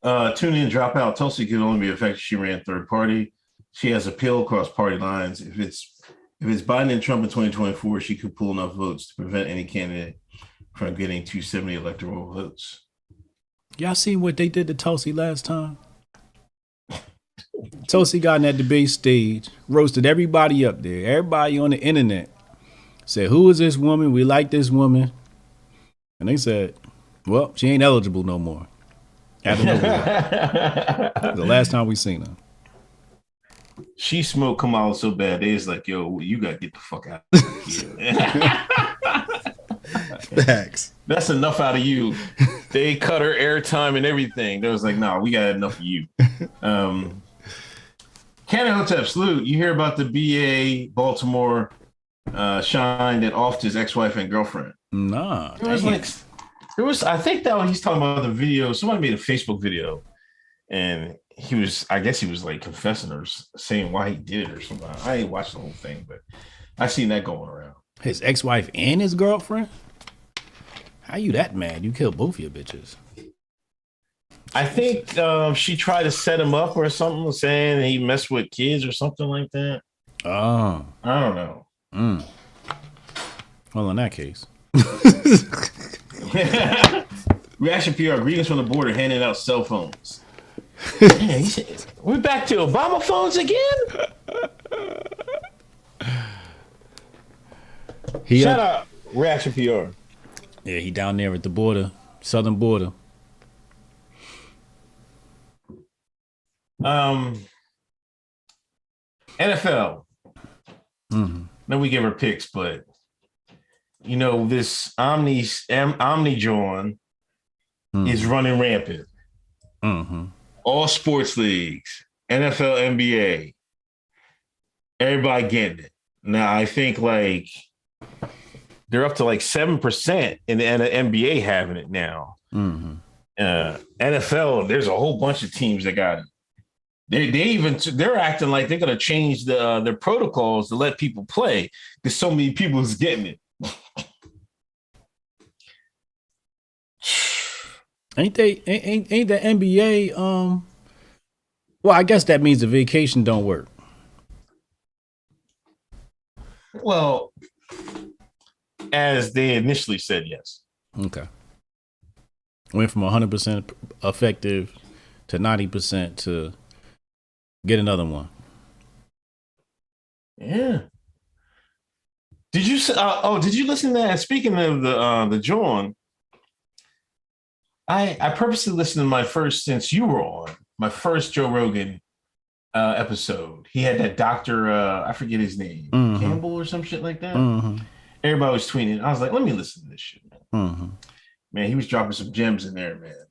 Tune in, drop out. Tulsi can only be effective. She ran third party. She has appeal across party lines. If it's Biden and Trump in 2024, she could pull enough votes to prevent any candidate from getting 270 electoral votes. Y'all seen what they did to Tulsi last time? Tulsi got in that debate stage, roasted everybody up there. Everybody on the internet said, "Who is this woman? We like this woman." And they said, "Well, she ain't eligible no more." Out of nowhere. The last time we seen her. She smoked Kamala so bad, they was like, "Yo, you gotta get the fuck out of here." Facts. That's enough out of you. They cut her airtime and everything. They was like, "Nah, we got enough of you." Canada Hotep, salute. You hear about the BA Baltimore shine that offed his ex-wife and girlfriend? Nah. I think that he's talking about the video. Somebody made a Facebook video, and I guess he was like confessing or saying why he did it or something. I ain't watched the whole thing, but I seen that going around. His ex-wife and his girlfriend? How you that mad? You killed both your bitches. I think she tried to set him up or something, saying he messed with kids or something like that. Oh. I don't know. Well, in that case. Reaction PR, greetings from the border, handing out cell phones. Man, we're back to Obama phones again? Shout out Reaction PR. Yeah, he down there at the border, southern border. NFL. Then we give her picks, but you know this Omni John is running rampant. All sports leagues, NFL, NBA, everybody getting it. Now I think like they're up to like 7% in the NBA having it now. NFL, there's a whole bunch of teams that got it. They're acting like they're gonna change their protocols to let people play because so many people is getting it. Ain't the NBA? Well, I guess that means the vacation don't work. Well, as they initially said, yes. Okay. Went from 100% effective to 90% to get another one. Yeah. Did you? Did you listen to that? Speaking of the John, I purposely listened to my first since you were on my first Joe Rogan episode. He had that doctor, I forget his name, Campbell or some shit like that. Everybody was tweeting. I was like, let me listen to this shit, man. Man, he was dropping some gems in there, man.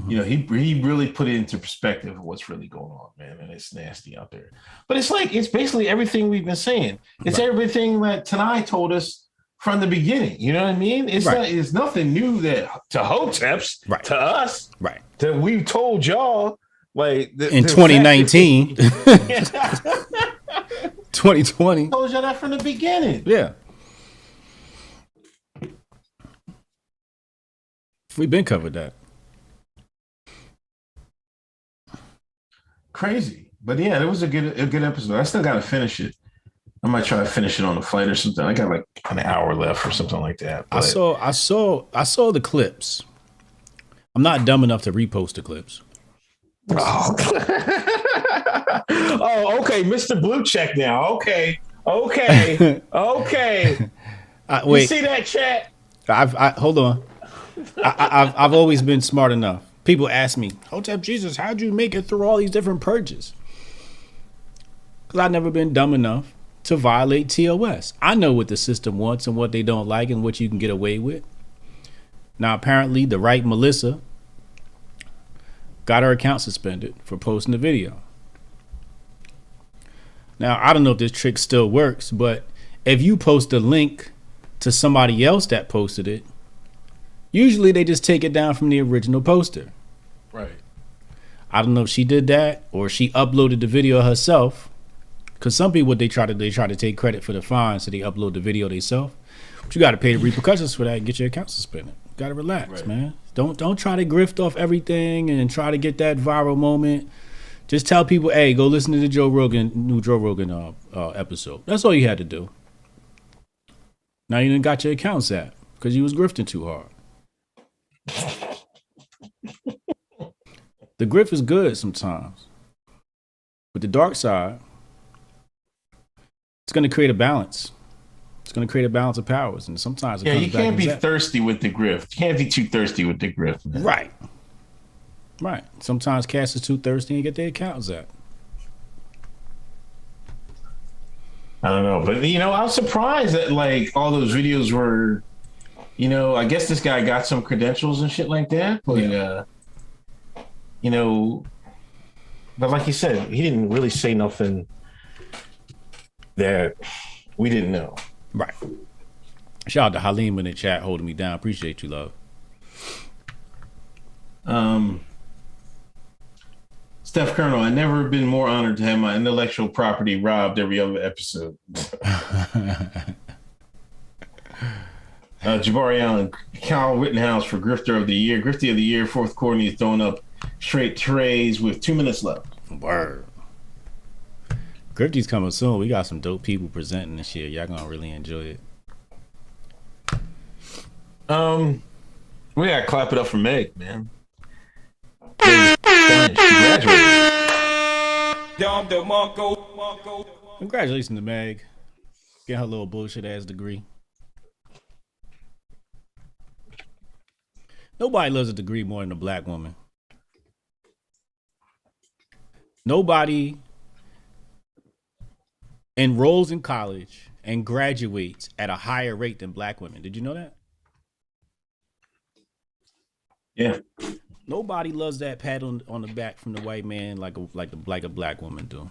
You know, he really put it into perspective of what's really going on, man. And it's nasty out there. But it's like, it's basically everything we've been saying. It's everything that Tanai told us from the beginning. You know what I mean? It's nothing new that to Hoteps, to us, that we've told y'all like in 2019. 2020. Told y'all that from the beginning. Yeah. We've been covered that. Crazy. But yeah, it was a good episode. I still gotta finish it. I might try to finish it on the flight or something. I got like an hour left or something like that. But I saw the clips. I'm not dumb enough to repost the clips. Oh, okay. Mr. Blue Check now. Okay. Wait. You see that, chat? Hold on. I've always been smart enough. People ask me, Hotep Jesus, how'd you make it through all these different purges? Because I've never been dumb enough to violate TOS. I know what the system wants and what they don't like and what you can get away with. Now, apparently, the right Melissa got her account suspended for posting the video. Now, I don't know if this trick still works, but if you post a link to somebody else that posted it, usually they just take it down from the original poster. Right. I don't know if she did that or she uploaded the video herself. Because some people they try to take credit for the fine, so they upload the video themselves. But you got to pay the repercussions for that and get your account suspended. Got to relax, man. Don't try to grift off everything and try to get that viral moment. Just tell people, hey, go listen to the new Joe Rogan episode. That's all you had to do. Now you done got your account zapped because you was grifting too hard. The grift is good sometimes, but the dark side, it's going to create a balance. It's going to create a balance of powers, and sometimes you can't be thirsty with the grift. You can't be too thirsty with the grift, man. Right. Sometimes cats is too thirsty and get their accounts zapped. I don't know, but I was surprised that like all those videos were, I guess this guy got some credentials and shit like that, but but like you said, he didn't really say nothing that we didn't know. Right. Shout out to Halim in the chat holding me down. Appreciate you, love. Steph Colonel, I've never been more honored to have my intellectual property robbed every other episode. Jabari Allen, Kyle Rittenhouse for Grifter of the Year. Grifty of the Year, fourth quarter, he's throwing up straight trays with 2 minutes left. Word. Grifty's coming soon. We got some dope people presenting this year. Y'all gonna really enjoy it. We gotta clap it up for Meg, man. Congratulations. Congratulations to Meg. Get her little bullshit ass degree. Nobody loves a degree more than a black woman. Nobody enrolls in college and graduates at a higher rate than black women. Did you know that? Yeah. Nobody loves that pat on the back from the white man like a black woman do.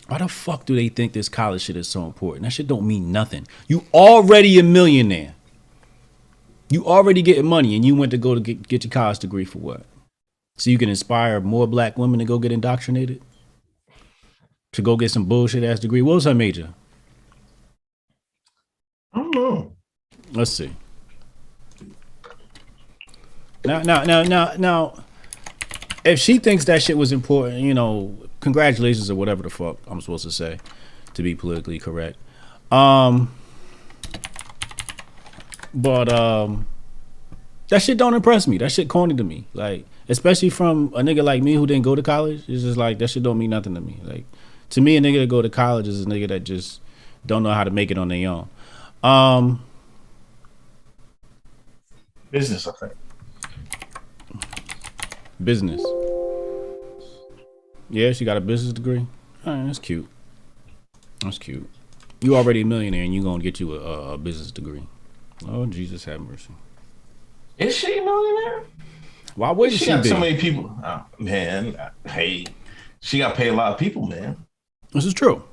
Why the fuck do they think this college shit is so important? That shit don't mean nothing. You already a millionaire. You already getting money, and you went to go to get your college degree for what? So you can inspire more black women to go get indoctrinated? To go get some bullshit ass degree? What was her major? I don't know. Let's see. Now, if she thinks that shit was important, you know, congratulations or whatever the fuck I'm supposed to say to be politically correct. But that shit don't impress me. That shit corny to me. Like, especially from a nigga like me who didn't go to college. It's just like, that shit don't mean nothing to me. Like, to me, a nigga that go to college is a nigga that just don't know how to make it on their own. Business, I think. Business. Yeah, she got a business degree. All right, that's cute. That's cute. You already a millionaire and you gonna get you a business degree. Oh, Jesus have mercy. Is she a millionaire? Why wouldn't she got be? So many people. Oh, man, hey, she got to pay a lot of people, man. This is true.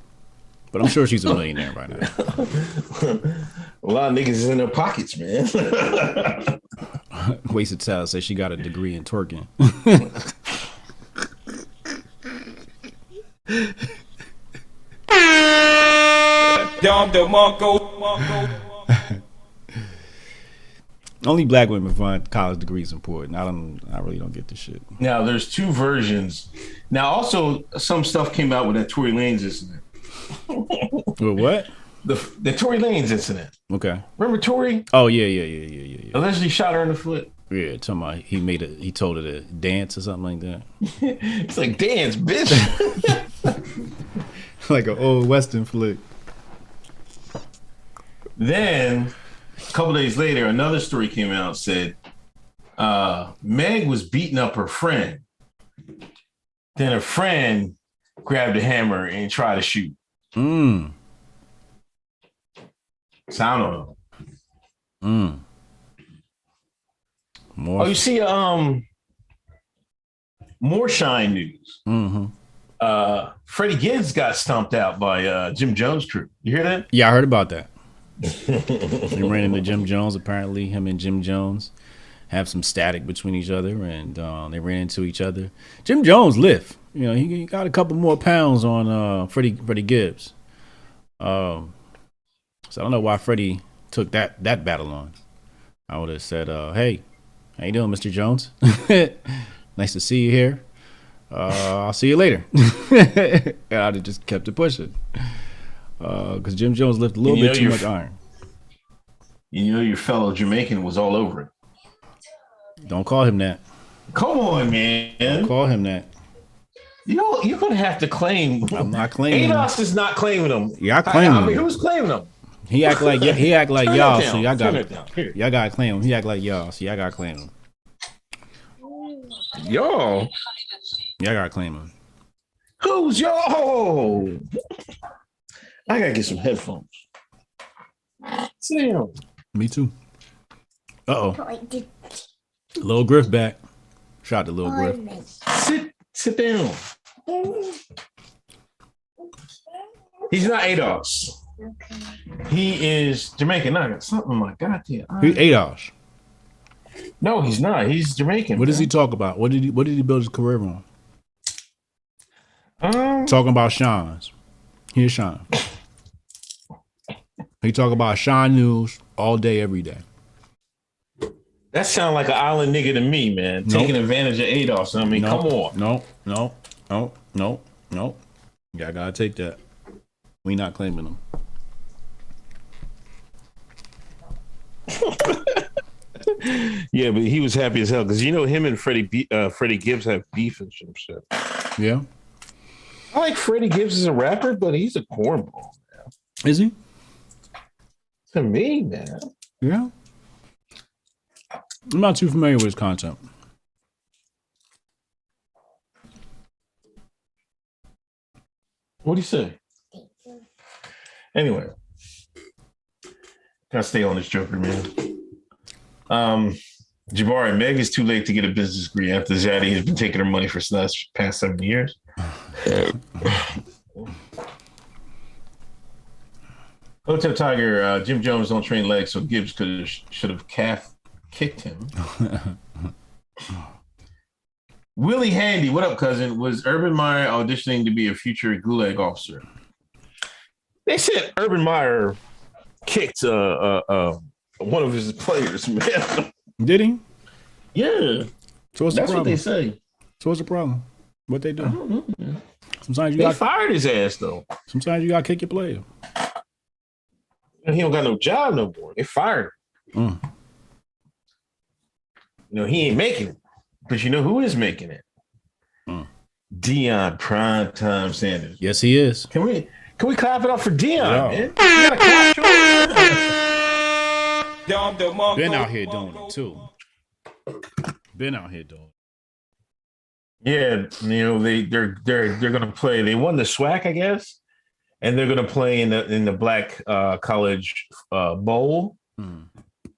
But I'm sure she's a millionaire right now. A lot of niggas is in their pockets, man. Wasted Child says she got a degree in twerking. Only black women find college degrees important. I really don't get this shit. Now, there's two versions. Now, also, some stuff came out with that Tory Lanez incident. With what? The Tory Lanez incident. Okay. Remember Tory? Oh yeah. Allegedly shot her in the foot. Yeah, talking about he told her to dance or something like that. It's like, dance, bitch. Like an old Western flick. Then, a couple days later, another story came out and said Meg was beating up her friend. Then her friend grabbed a hammer and tried to shoot. So I don't know. More. Oh, you see, more Shine news. Freddie Gibbs got stomped out by Jim Jones' crew. You hear that? Yeah, I heard about that. He ran into Jim Jones. Apparently, him and Jim Jones have some static between each other, and they ran into each other. Jim Jones lift. You know, he got a couple more pounds on Freddie Gibbs. So I don't know why Freddie took that battle on. I would have said, "Hey, how you doing, Mr. Jones? Nice to see you here. I'll see you later." And I'd have just kept it pushing. Because Jim Jones lifted a little bit too much iron. You know your fellow Jamaican was all over it. Don't call him that. Come on, man. Don't call him that. You're gonna have to claim. I'm not claiming him. ADOS is not claiming him. Yeah, I claim him. I mean, who's claiming him? He act like y'all, so y'all y'all gotta claim him. He act like y'all, so y'all gotta claim him. Y'all Y'all gotta claim him. Who's y'all? I gotta get some headphones. Sit down. Me too. Lil Griff back. Shout out to Lil Griff. Sit down. He's not ADOS. Okay. He is Jamaican. I got something in my goddamn eye. He's ADOS. No, he's not. He's Jamaican. What does he talk about? What did he build his career on? Talking about Sean's. Here's Sean. He talk about Sean News all day, every day. That sounds like an island nigga to me, man. Nope. Taking advantage of ADOS. I mean, come on. No. Yeah, I gotta take that. We not claiming him. Yeah, but he was happy as hell because you know him and Freddie Gibbs have beef and some shit. Yeah. I like Freddie Gibbs as a rapper, but he's a cornball, man. Is he? To me, man. Yeah. I'm not too familiar with his content. What do you say? Anyway, gotta stay on this Joker, man. Jabari, Meg is too late to get a business degree after Zaddy has been taking her money for the past 7 years. Hotep Tiger, Jim Jones don't train legs, so Gibbs should have calf kicked him. Willie Handy, what up, cousin? Was Urban Meyer auditioning to be a future Gulag officer? They said Urban Meyer kicked one of his players, man. Did he? Yeah. So what's the problem? That's what they say. So what's the problem? What they do? I don't know, man. Sometimes They fired his ass, though. Sometimes you gotta kick your player. He don't got no job no more. They fired him. He ain't making it. But you know who is making it? Deion Primetime Sanders. Yes, he is. Can we clap it up for Deion, man? You gotta clap. Been out here doing it too. Been out here doing it. Yeah, they're gonna play. They won the SWAC, I guess, and they're gonna play in the Black College Bowl.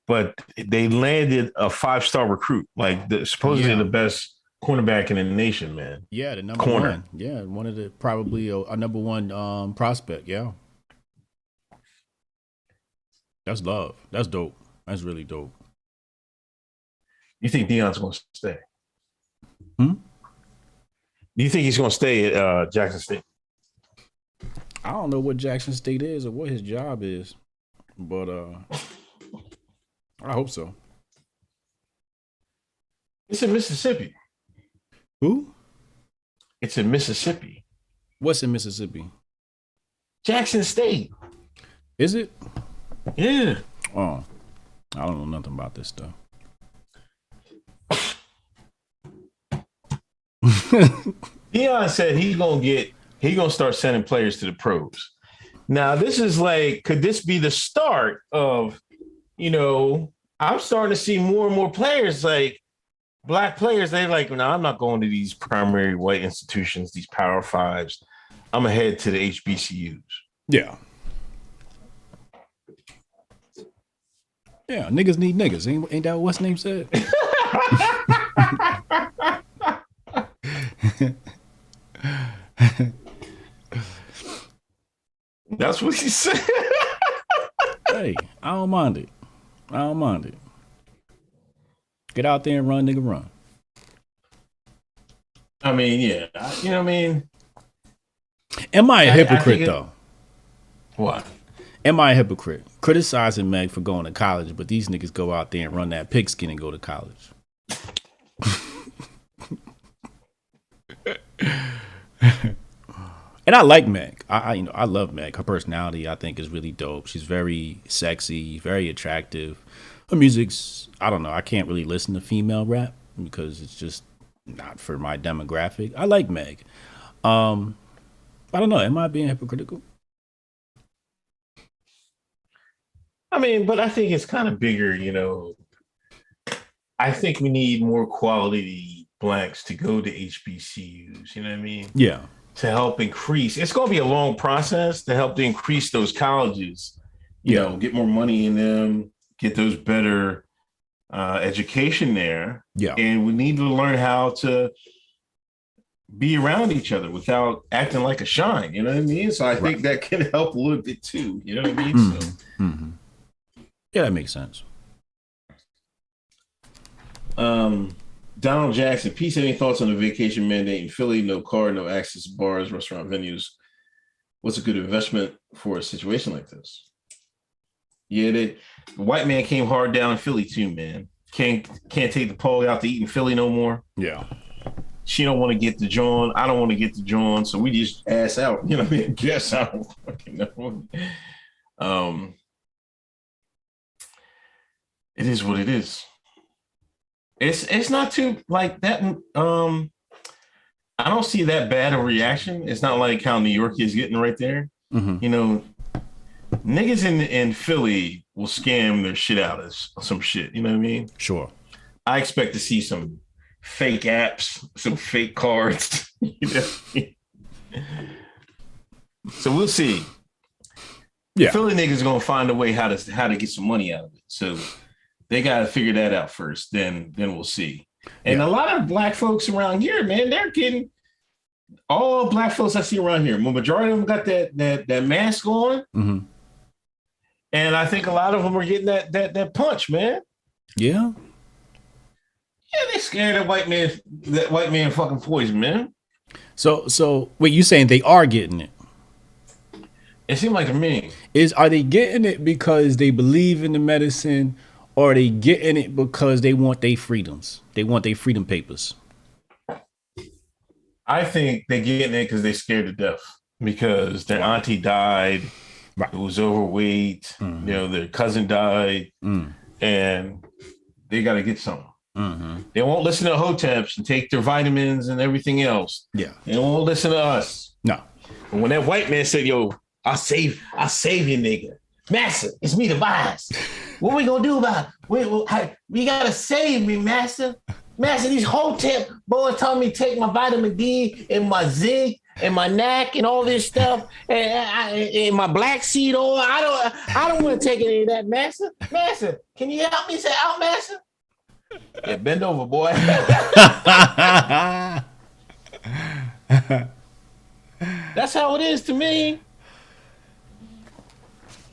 But they landed a 5-star recruit, like supposedly the best cornerback in the nation, man. Yeah, the number one. Yeah, one of the probably a number one prospect. Yeah, that's love. That's dope. That's really dope. You think Deion's going to stay? Do you think he's going to stay at Jackson State? I don't know what Jackson State is or what his job is, but I hope so. It's in Mississippi. Who? It's in Mississippi. What's in Mississippi? Jackson State. Is it? Yeah. Oh, I don't know nothing about this stuff. Deion said he's gonna start sending players to the pros. Now, this is could this be the start of, I'm starting to see more and more players, black players, they're no, I'm not going to these primary white institutions, these Power Fives. I'm gonna head to the HBCUs. Yeah. Yeah, niggas need niggas. Ain't that what's name said? That's what he said. Hey, I don't mind it. Get out there and run, nigga, run. I mean, yeah. You know what I mean? Am I a hypocrite, though? What? Am I a hypocrite? Criticizing Meg for going to college, but these niggas go out there and run that pigskin and go to college. And I like Meg. I love Meg. Her personality, I think, is really dope. She's very sexy, very attractive. Her music's, I don't know. I can't really listen to female rap because it's just not for my demographic. I like Meg. I don't know. Am I being hypocritical? I mean, but I think it's kind of bigger, I think we need more quality blacks to go to HBCUs, you know what I mean? Yeah. To help increase. It's going to be a long process to help to increase those colleges, you know, get more money in them, get those better education there. Yeah. And we need to learn how to be around each other without acting like a shine, you know what I mean? So I think that can help a little bit too, you know what I mean? Mm-hmm. Yeah, that makes sense. Donald Jackson, peace. Any thoughts on the vacation mandate in Philly? No car, no access to bars, restaurant venues. What's a good investment for a situation like this? Yeah, the white man came hard down in Philly too, man. Can't take the pole out to eat in Philly no more. Yeah. She don't want to get the John. I don't want to get the John. So we just ass out. You know what I mean? Guess I don't fucking know. It is what it is. It's not too like that. I don't see that bad a reaction. It's not like how New York is getting right there. Mm-hmm. You know, niggas in Philly will scam their shit out of some shit. You know what I mean? Sure. I expect to see some fake apps, some fake cards. So we'll see. Yeah. Philly niggas gonna find a way how to get some money out of it. So they gotta figure that out first. Then we'll see. And a lot of black folks around here, man, they're getting all black folks I see around here. Majority of them got that mask on, Mm-hmm. and I think a lot of them are getting that punch, man. Yeah. Yeah, they scared that white man fucking poison, man. So wait, you saying they are getting it? It seemed like to me. Are they getting it because they believe in the medicine, or are they getting it because they want their freedoms? They want their freedom papers. I think they're getting it because they're scared to death because their auntie died, who was overweight. Mm-hmm. You know, their cousin died, and they got to get something. Mm-hmm. They won't listen to Hoteps and take their vitamins and everything else. Yeah, they won't listen to us. No. But when that white man said, "Yo, I'll save you, nigga. Master, it's me, the boss. What we gonna do about it? We gotta save me, master. Master, these Hotep boys told me to take my vitamin D and my zinc and my NAC and all this stuff and my black seed oil. I don't want to take any of that, master. Master, can you help me say out, master? Yeah, bend over, boy. That's how it is to me.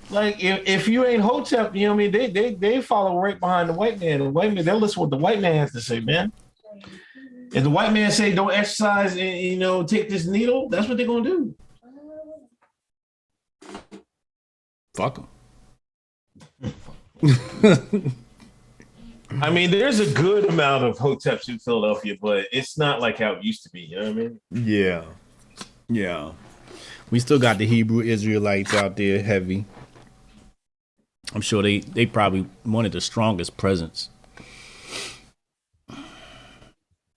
Like if you ain't Hotep, you know what I mean? They follow right behind the white man. The white man, they'll listen to what the white man has to say, man. If the white man say don't exercise and take this needle, that's what they're gonna do. Fuck them. I mean, there's a good amount of Hoteps in Philadelphia, but it's not like how it used to be. You know what I mean? Yeah. Yeah. We still got the Hebrew Israelites out there heavy. I'm sure they probably one of the strongest presence.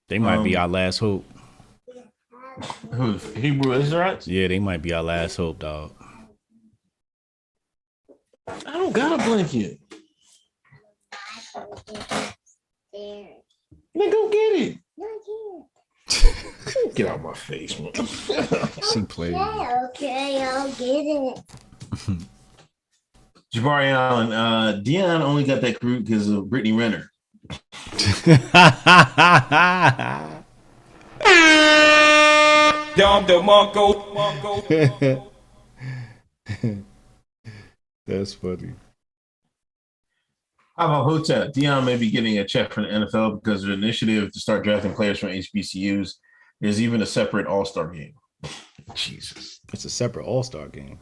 They might be our last hope. Who? Hebrew Israelites? Yeah, they might be our last hope, dog. I don't got a blanket. Then go get it. Get out of my face, man. She played. Okay, I'll get it. Jabari Allen, Deion only got that group because of Brittany Renner. That's funny. How about Hotep? Deion may be getting a check from the NFL because of the initiative to start drafting players from HBCUs. There's even a separate all-star game. Jesus. It's a separate all-star game.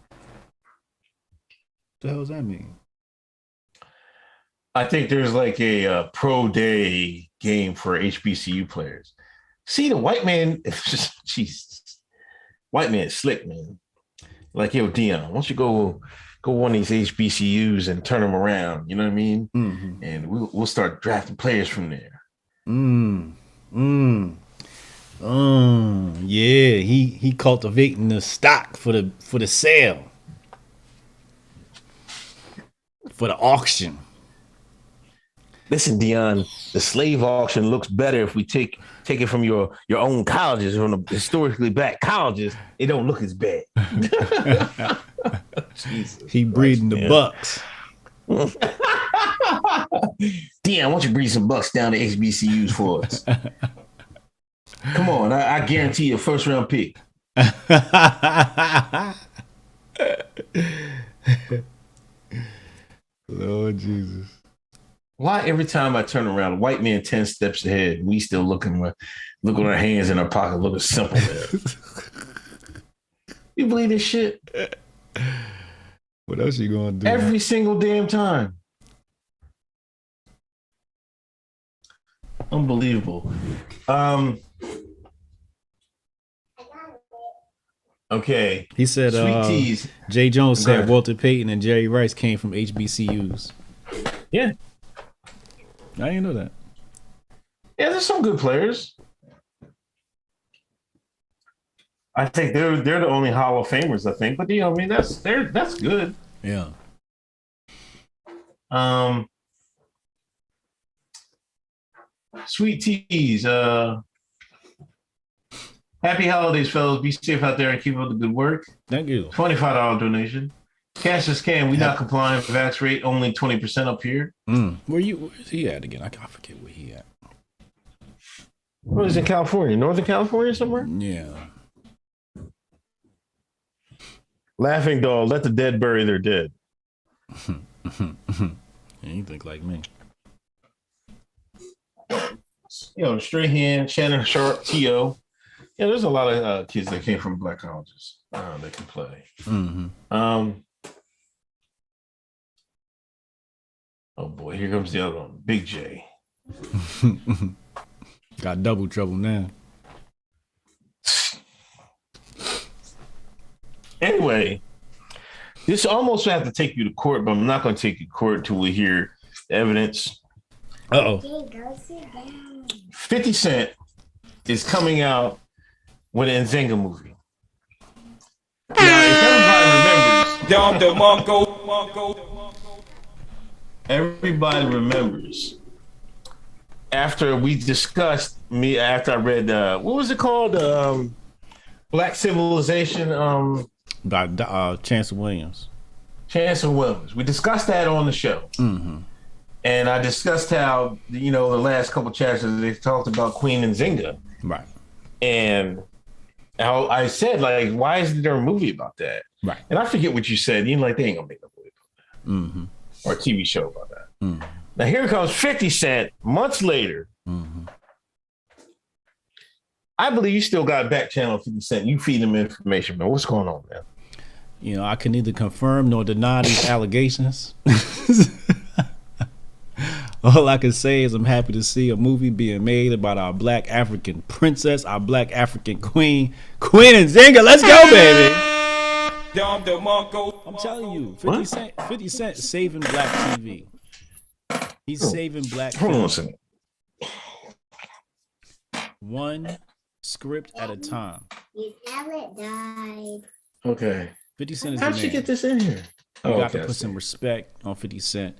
What the hell does that mean? I think there's like a pro day game for HBCU players. See, the white man, Jesus. White man is slick, man. Like, yo, Deion, why don't you go one of these HBCUs and turn them around, you know what I mean? Mm-hmm. And we'll start drafting players from there. Yeah, he cultivating the stock for the sale. For the auction. Listen, Deion, the slave auction looks better if we take it from your own colleges, from the historically black colleges. It don't look as bad. Jesus he breeding the bucks. Deion, why don't you breed some bucks down to HBCUs for us? Come on, I guarantee you a first round pick. Lord Jesus. Why every time I turn around, a white man 10 steps ahead, and we still looking with our hands in our pocket, looking simple, man. You believe this shit? What else you gonna do? Every single damn time. Unbelievable. Okay. He said, Sweet teas. Jay Jones said Walter Payton and Jerry Rice came from HBCUs. Yeah. I didn't know that. Yeah, there's some good players. I think they're the only Hall of Famers, I think. But I mean that's good. Yeah. Sweet teas. Happy holidays, fellas. Be safe out there and keep up the good work. Thank you. $25 donation. Cash is can. We not complying. Vax rate only 20% up here. Where's he at again? I forget where he at. What is in California? Northern California somewhere? Yeah. Laughing dog. Let the dead bury their dead. You think like me. Strahan, Shannon Sharp, T.O. Yeah, there's a lot of kids that came from black colleges that can play. Oh boy, here comes the other one, Big J. Got double trouble now. Anyway, this almost have to take you to court, but I'm not going to take you to court until we hear evidence. 50 Cent is coming out with an Nzinga movie. Now, if everybody remembers, after we discussed after I read what was it called? Black Civilization. By Chancellor Williams. Chancellor Williams. We discussed that on the show. And I discussed how, the last couple chapters they talked about Queen Nzinga. Right. And how I said, like, why isn't there a movie about that? Right. And I forget what you said. You're like, they ain't gonna make a movie about that. Or a TV show about that. Now here comes 50 Cent months later. I believe you still got back channel 50 Cent. You feed them information, man. What's going on, man? I can neither confirm nor deny these allegations. All I can say is I'm happy to see a movie being made about our black African princess, our black African queen, Queen Nzinga. Let's go, baby. I'm telling you, 50 Cent saving black TV. He's saving black film. One script at a time. You haven't died. Okay. 50 Cent is How'd she get this in here? You got to put some respect on 50 Cent.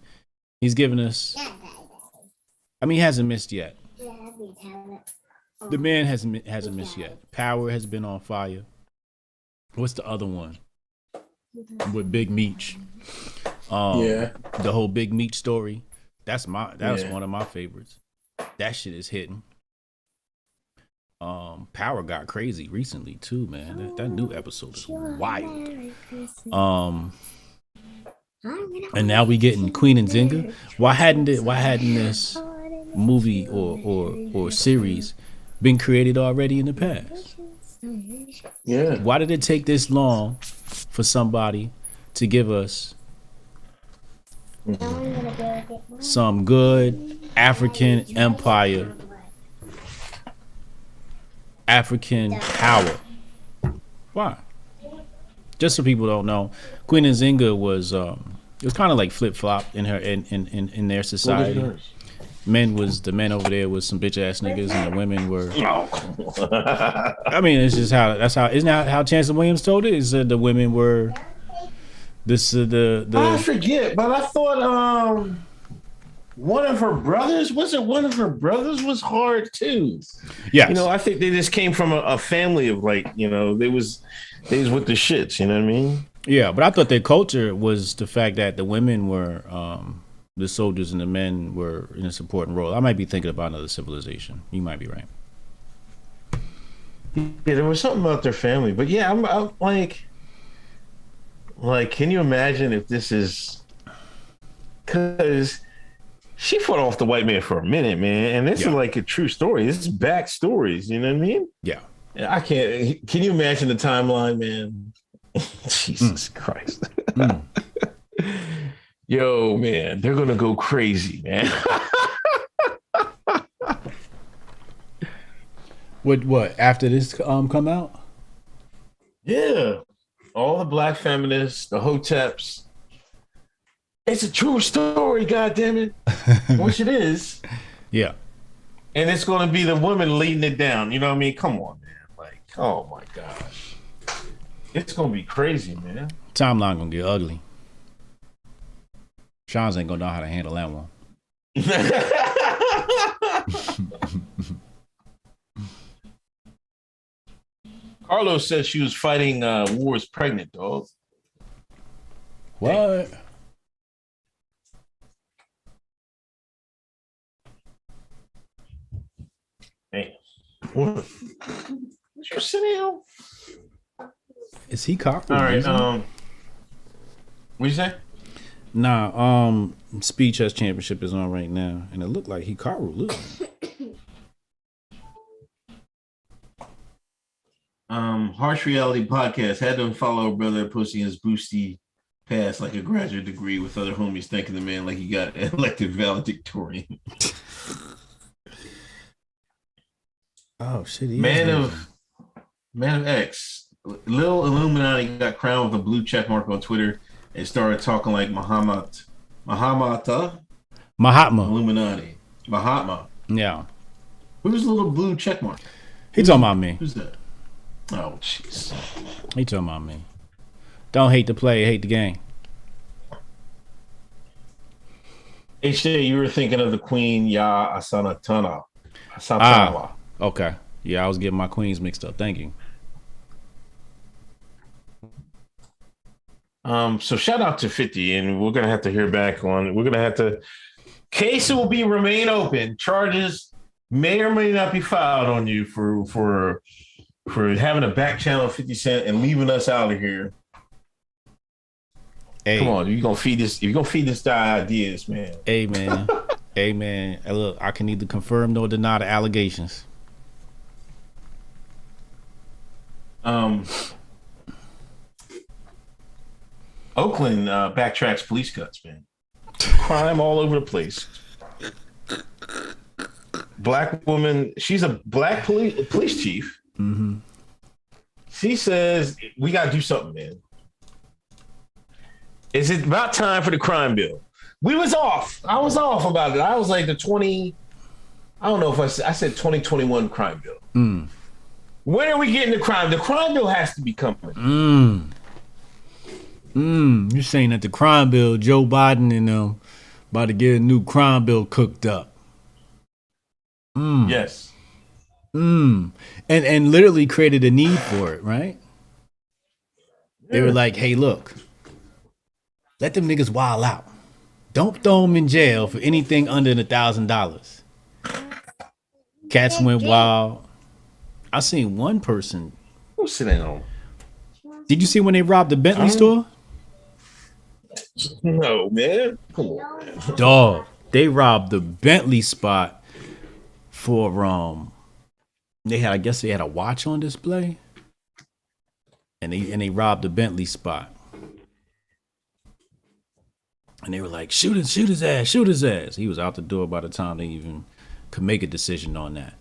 He's given us. He hasn't missed yet. The man hasn't missed yet. Power has been on fire. What's the other one? With Big Meech. The whole Big Meech story. That's one of my favorites. That shit is hitting. Power got crazy recently too, man. That new episode is wild. And now we getting Queen Nzinga. Why hadn't this movie or series been created already in the past? Yeah. Why did it take this long for somebody to give us some good African empire, African power? Why? Just so people don't know, Queen Nzinga was it was kind of like flip flop in her in their society. The men over there was some bitch ass niggas, and the women were. It's just isn't that how Chancellor Williams told it? Is that the women were I forget, but I thought one of her brothers was hard too. Yeah, I think they just came from a family of they was with the shits. You know what I mean? Yeah, but I thought their culture was the fact that the women were the soldiers and the men were in a supporting role. I might be thinking about another civilization. You might be right. Yeah, there was something about their family, but yeah, I'm like, can you imagine if this is because she fought off the white man for a minute, man, and this is like a true story. This is back stories. You know what I mean? Yeah. I can't. Can you imagine the timeline, man? Jesus Christ. Yo, man, they're gonna go crazy, man. What after this come out? Yeah, all the black feminists, the Hoteps. It's a true story, goddammit. Which it is. Yeah. And it's gonna be the woman leading it down. You know what I mean? Come on, man. Oh my gosh. It's gonna be crazy, man. Timeline gonna get ugly. Sean's ain't gonna know how to handle that one. Arlo said she was fighting wars pregnant, dog. What? Hey. What? You're sitting down. Is he caught? All right. What'd you say? Nah. Speed Chess Championship is on right now, and it looked like Hikaru losing. Harsh Reality Podcast had to follow a brother posting his boosty pass like a graduate degree with other homies thanking the man like he got elected valedictorian. Oh shit! Man of X, Lil Illuminati got crowned with a blue check mark on Twitter and started talking like Mahatma Illuminati. Mahatma. Yeah. Who's the little blue check mark? He talking about me. Who's that? Oh, jeez. He talking about me. Don't hate the play, hate the game. HJ, you were thinking of the Queen Ya Asantana. Okay. Yeah, I was getting my queens mixed up. Thank you. So shout out to 50, and we're gonna have to hear back on. We're gonna have to. Case will remain open. Charges may or may not be filed on you for having a back channel 50 Cent and leaving us out of here. Hey. Come on, you're gonna feed this. You're gonna feed this guy ideas, man. Hey man. Hey man. Look, I can neither confirm nor deny the allegations. Oakland backtracks police cuts, man. Crime all over the place. Black woman, she's a black police chief. Mm-hmm. She says, we got to do something, man. Is it about time for the crime bill? We was off. I was off about it. I was like I don't know if I said 2021 crime bill. Mm. When are we getting the crime? The crime bill has to be coming. You're saying that the crime bill, Joe Biden and them, about to get a new crime bill cooked up. Yes. And literally created a need for it, right? They were like, hey, look, let them niggas wild out. Don't throw them in jail for anything under $1,000. Cats went wild. I seen one person. Who's sitting on? Did you see when they robbed the Bentley store? No, man. Come on, man. Dog, they robbed the Bentley spot for I guess they had a watch on display. And they robbed the Bentley spot. And they were like, shoot his ass. He was out the door by the time they even could make a decision on that.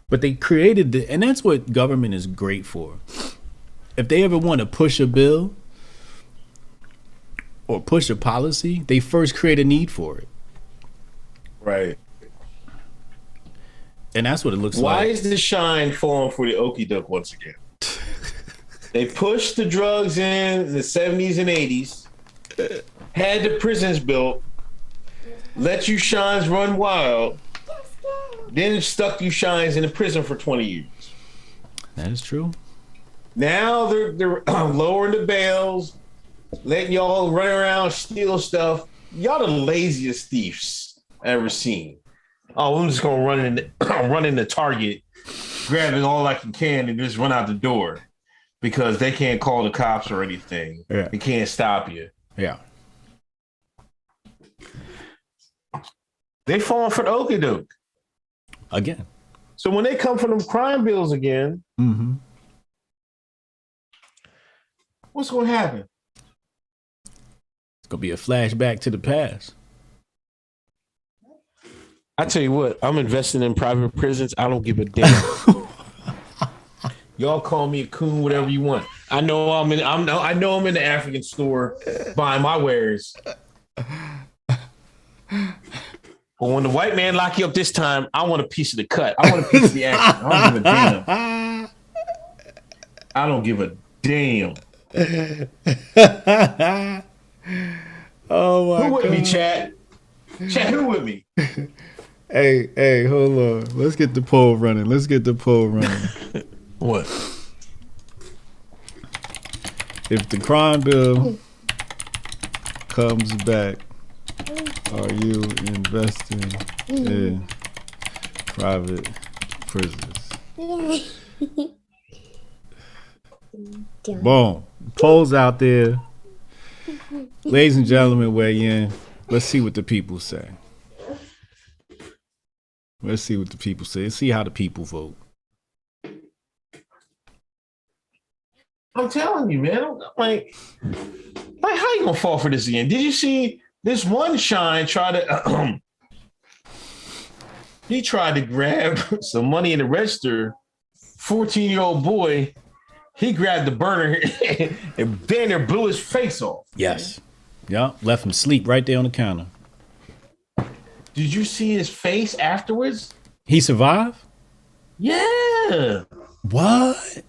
But they created and that's what government is great for. If they ever want to push a bill or push a policy, they first create a need for it. Right. And that's what it looks Why like. is the shine falling for the okie doke once again? They pushed the drugs in the 70s and 80s, had the prisons built, let you shines run wild, then stuck you shines in the prison for 20 years. That is true. Now they're lowering the bails, letting y'all run around, steal stuff. Y'all the laziest thieves I ever seen. Oh, I'm just gonna run into Target, grabbing all I can and just run out the door because they can't call the cops or anything. Yeah. They can't stop you. Yeah. They falling for the okie doke. Again. So when they come for them crime bills again, what's gonna happen? It's gonna be a flashback to the past. I tell you what, I'm investing in private prisons. I don't give a damn. Y'all call me a coon, whatever you want. I know I'm in the African store buying my wares. But when the white man lock you up this time, I want a piece of the cut. I want a piece of the action. I don't give a damn. I don't give a damn. Oh my Who with God. me, chat? Chat, who with me? Hey, hold on. Let's get the poll running. What? If the crime bill comes back, are you investing in private prisons? Boom. Polls out there. Ladies and gentlemen, weigh in. Let's see what the people say. Let's see what the people say. Let's see how the people vote. I'm telling you, man. Like how you gonna fall for this again? Did you see this one shine try to he tried to grab some money in the register, 14-year-old boy. He grabbed the burner and damn near blew his face off. Yes. Yeah. Left him sleep right there on the counter. Did you see his face afterwards? He survived? Yeah. What?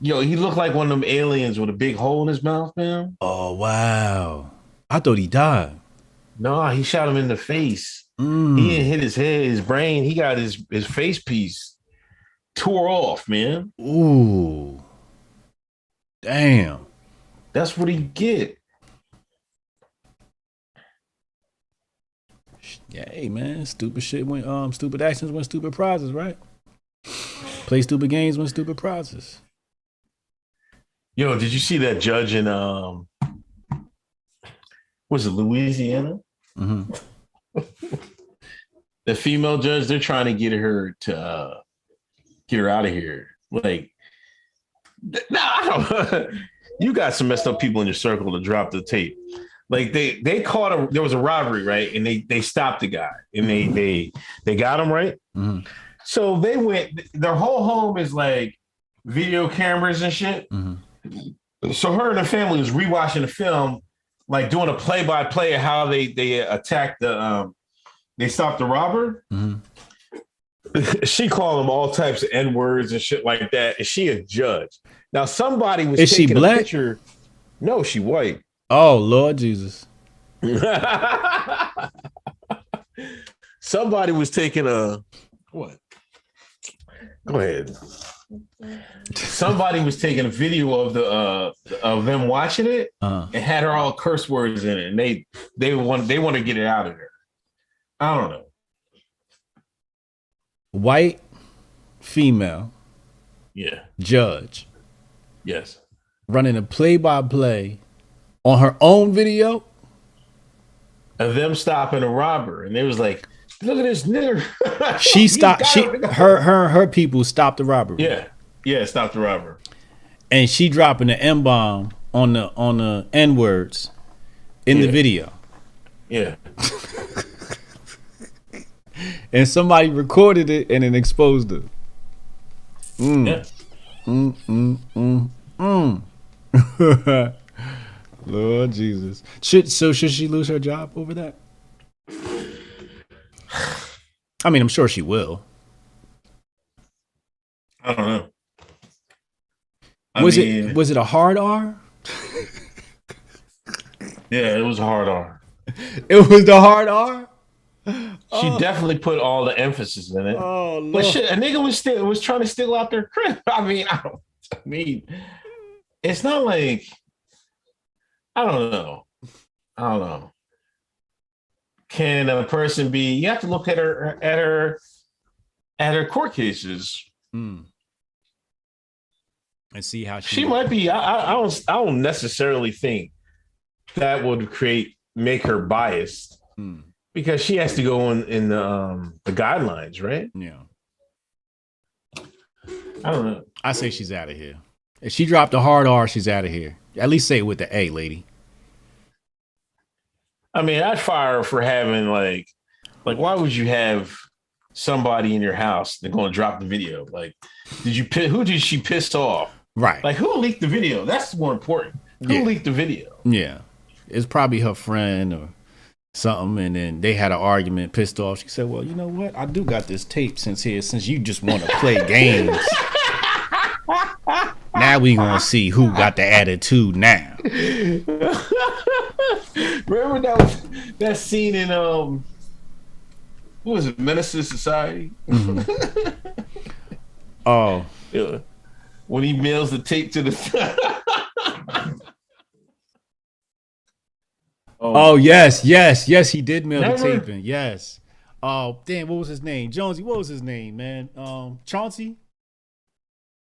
Yo, he looked like one of them aliens with a big hole in his mouth, man. Oh, wow. I thought he died. No, he shot him in the face. He didn't hit his head, his brain. He got his face piece tore off, man. Ooh. Damn. That's what he get. Yeah, hey man, stupid shit win stupid actions win stupid prizes, right? Play stupid games, win stupid prizes. Yo, did you see that judge in was it Louisiana? Mm-hmm. The female judge, they're trying to get her out of here. Like, no, I don't. You got some messed up people in your circle to drop the tape. Like they caught there was a robbery, right? And they stopped the guy and they got him, right? Mm-hmm. So they went, their whole home is like video cameras and shit. Mm-hmm. So her and her family was rewatching the film, like doing a play-by-play of how they attacked they stopped the robber. Mm-hmm. She called them all types of N-words and shit like that. And she a judge. Now somebody was Is she taking black? a picture. No, she white. Oh, Lord Jesus. Somebody was taking a what? Go ahead. Somebody was taking a video of them watching it and had her all curse words in it, and they want to get it out of there. I don't know. White female. Yeah. Judge. Yes. Running a play-by-play on her own video of them stopping a robber, and they was like, "Look at this nigger." She stopped. Her people stopped the robbery. Yeah, stopped the robber. And she dropping the M-bomb on the N-words in the video. Yeah. And somebody recorded it and then exposed it. Yeah. Lord Jesus. Should she lose her job over that? I mean, I'm sure she will. I don't know. Was it a hard R? Yeah, it was a hard R. It was the hard R? She definitely put all the emphasis in it. Oh, Lord. But shit, a nigga was trying to steal out their crib. I mean, it's not like I don't know. Can a person be? You have to look at her court cases and see how she might be. I don't necessarily think that would make her biased because she has to go in the guidelines, right? Yeah. I don't know. I say she's out of here. If she dropped a hard R, she's out of here. At least say it with the A, lady. I mean, I'd fire her for having like why would you have somebody in your house that's going to drop the video? Like, who did she piss off? Right. Like, who leaked the video? That's more important. Who leaked the video? Yeah. It's probably her friend or something, and then they had an argument, pissed off. She said, well, you know what? I do got this tape since you just want to play games. Now we gonna see who got the attitude now. Remember that scene in what was it, Menace to Society? Mm-hmm. Oh. Yeah. When he mails the tape to the Oh yes, he did mail the Never. tape in. Yes. Oh damn, what was his name? Jonesy, what was his name, man? Chauncey?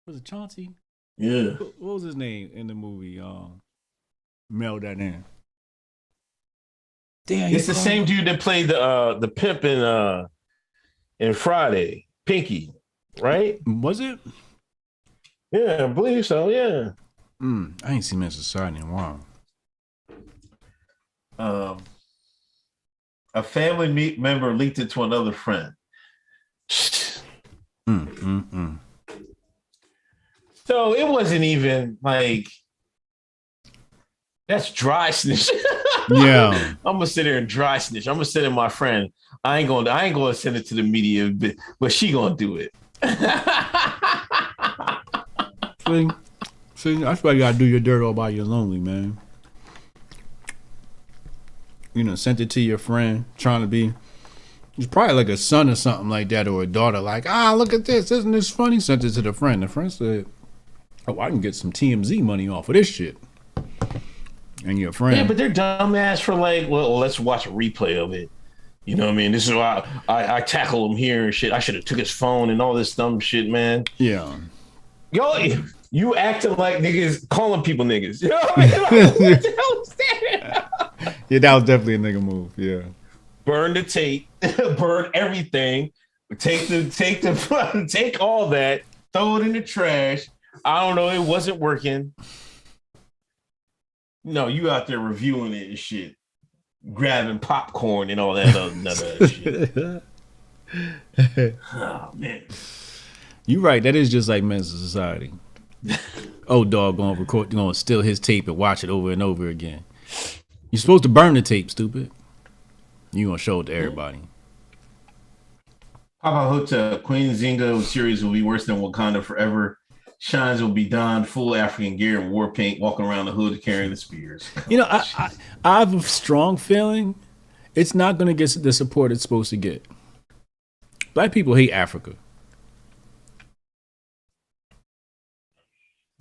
Was it Chauncey? Yeah. What was his name in the movie? Mailed that in. Damn, It's the same dude that played the pimp in Friday, Pinky, right? Was it? Yeah, I believe so. Yeah. I ain't seen Mr. Society in a while. A family member leaked it to another friend. So it wasn't even like that's dry snitch. Yeah. I'm gonna sit there and dry snitch. I'm gonna send it to my friend. I ain't gonna send it to the media, but she gonna do it. See, that's why you gotta do your dirt all by your lonely, man. You know, sent it to your friend, trying to be. It's probably like a son or something like that, or a daughter. Like, look at this, isn't this funny? Sent it to the friend. The friend said, "Oh, I can get some TMZ money off of this shit." And your friend, yeah, but they're dumbass for like, well, let's watch a replay of it. You know what I mean? This is why I tackle him here and shit. I should have took his phone and all this dumb shit, man. Yeah. Yo, you acting like niggas calling people niggas. You know what I mean? Like, what the hell is that? Yeah, that was definitely a nigga move. Yeah. Burn the tape, burn everything, take all that, throw it in the trash. I don't know, it wasn't working. No, you out there reviewing it and shit, grabbing popcorn and all that other shit. Oh man, You right. That is just like Men's Society. Old dog gonna steal his tape and watch it over and over again. You're supposed to burn the tape, stupid. You gonna show it to everybody. Papa Hotep, Queen Zinga series will be worse than Wakanda Forever. Shines will be donned full African gear and war paint, walking around the hood carrying the spears. You know, I have a strong feeling it's not gonna get the support it's supposed to get. Black people hate Africa.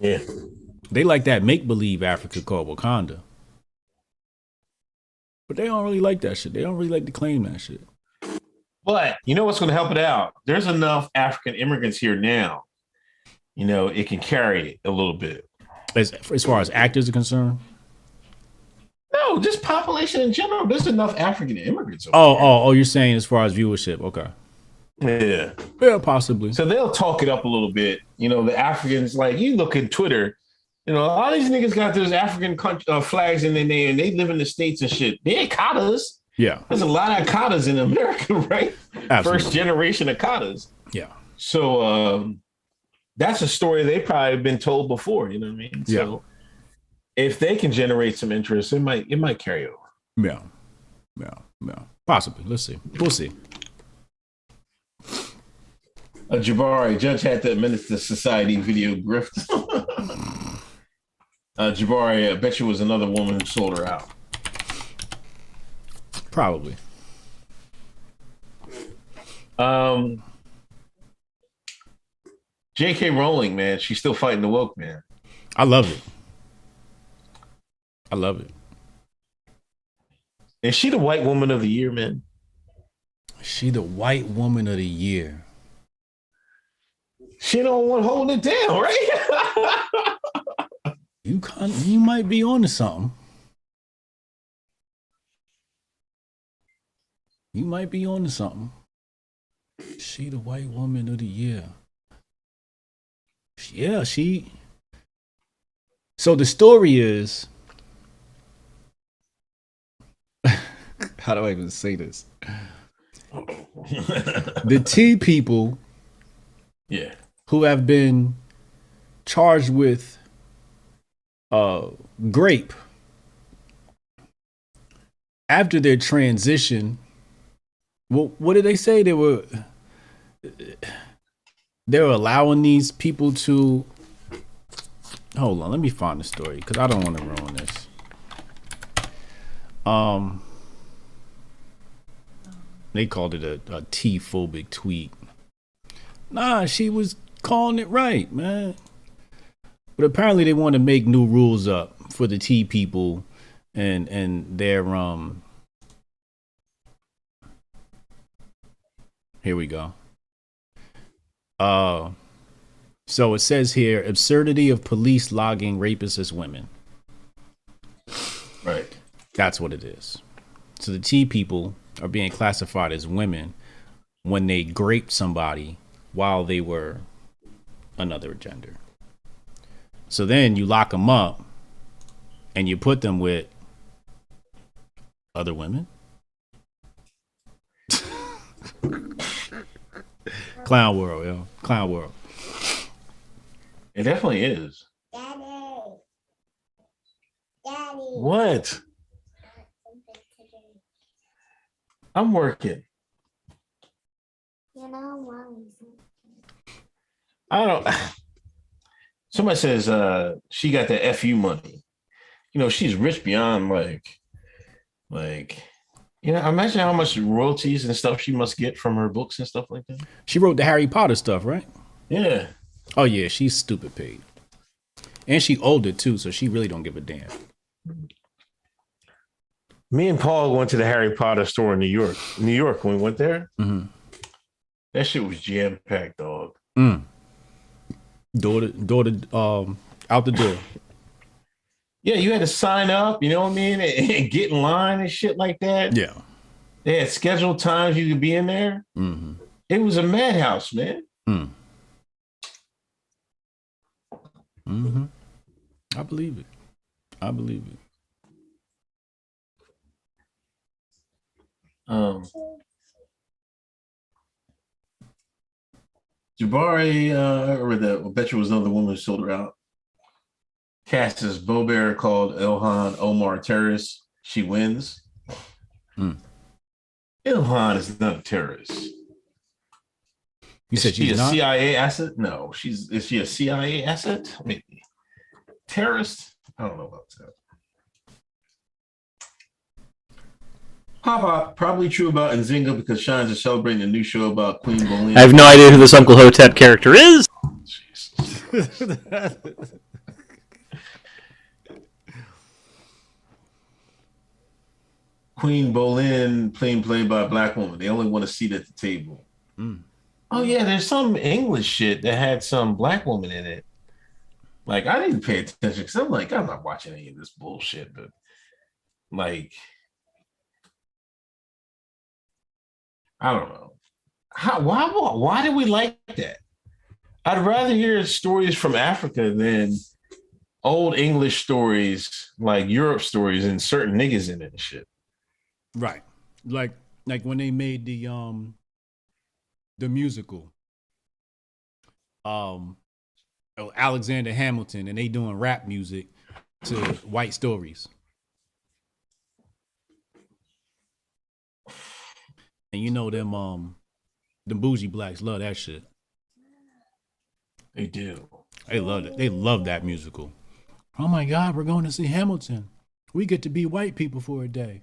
Yeah. They like that make-believe Africa called Wakanda. But they don't really like that shit. They don't really like to claim that shit. But you know what's going to help it out? There's enough African immigrants here now. You know, it can carry it a little bit. As far as actors are concerned? No, just population in general. There's enough African immigrants. Oh, you're saying as far as viewership. Okay. Yeah. Yeah, possibly. So they'll talk it up a little bit. You know, the Africans, like you look at Twitter, you know, a lot of these niggas got those African flags in their name and they live in the States and shit. They ain't Katas. Yeah. There's a lot of Katas in America, right? Absolutely. First generation of Katas. Yeah. So that's a story they probably been told before, you know what I mean? Yeah. So if they can generate some interest, it might carry over. Yeah. Possibly. Let's see. We'll see. Jabari, judge had to administer society video grift. Jabari, I bet you was another woman who sold her out. Probably. J.K. Rowling, man, she's still fighting the woke, man. I love it. Is she the white woman of the year, man? She the white woman of the year. She don't want holding it down, right? You might be on to something. She the white woman of the year. Yeah, she. So the story is. How do I even say this? The tea people. Yeah. Who have been charged with grape after their transition. Well, what did they say? They were allowing these people to. Hold on, let me find the story because I don't want to ruin this. They called it a tea-phobic tweet. Nah, she was calling it right, man. But apparently they want to make new rules up for the tea people and their here we go. So it says here, absurdity of police logging rapists as women. Right. That's what it is. So the T people are being classified as women when they graped somebody while they were another gender. So then you lock them up and you put them with other women. Clown world, yo. Clown world. It definitely is. Daddy. Daddy. What? I'm working. You know, Mommy. I don't. Somebody says she got the FU money. You know, she's rich beyond like. You know, imagine how much royalties and stuff she must get from her books and stuff like that. She wrote the Harry Potter stuff, right? Yeah. Oh yeah, she's stupid paid. And she older too, so she really don't give a damn. Me and Paul went to the Harry Potter store in New York. New York, when we went there, that shit was jam packed, dog. Door out the door. Yeah, you had to sign up, you know what I mean, and get in line and shit like that. Yeah. They had scheduled times you could be in there. It was a madhouse, man. I believe it. I believe it. Jabari, I bet you was another woman who sold her out. Cass's Bow Bear called Ilhan Omar terrorist. She wins. Ilhan is not a terrorist. You said is she she's a not? CIA asset? No, is she a CIA asset? Maybe. Terrorist? I don't know about that. Papa, probably true about Nzinga because Shines is celebrating a new show about Queen Boleyn. I have no idea who this Uncle Hotep character is. Jesus. Queen Boleyn played by a black woman. They only want a seat at the table. Oh yeah, there's some English shit that had some black woman in it. Like I didn't pay attention because I'm like, I'm not watching any of this bullshit, but like I don't know. Why do we like that? I'd rather hear stories from Africa than old English stories, like Europe stories and certain niggas in it and shit. Right. Like when they made the musical. Alexander Hamilton, and they doing rap music to white stories. And you know them bougie blacks love that shit. They do. They love it. They love that musical. Oh my God, we're going to see Hamilton. We get to be white people for a day.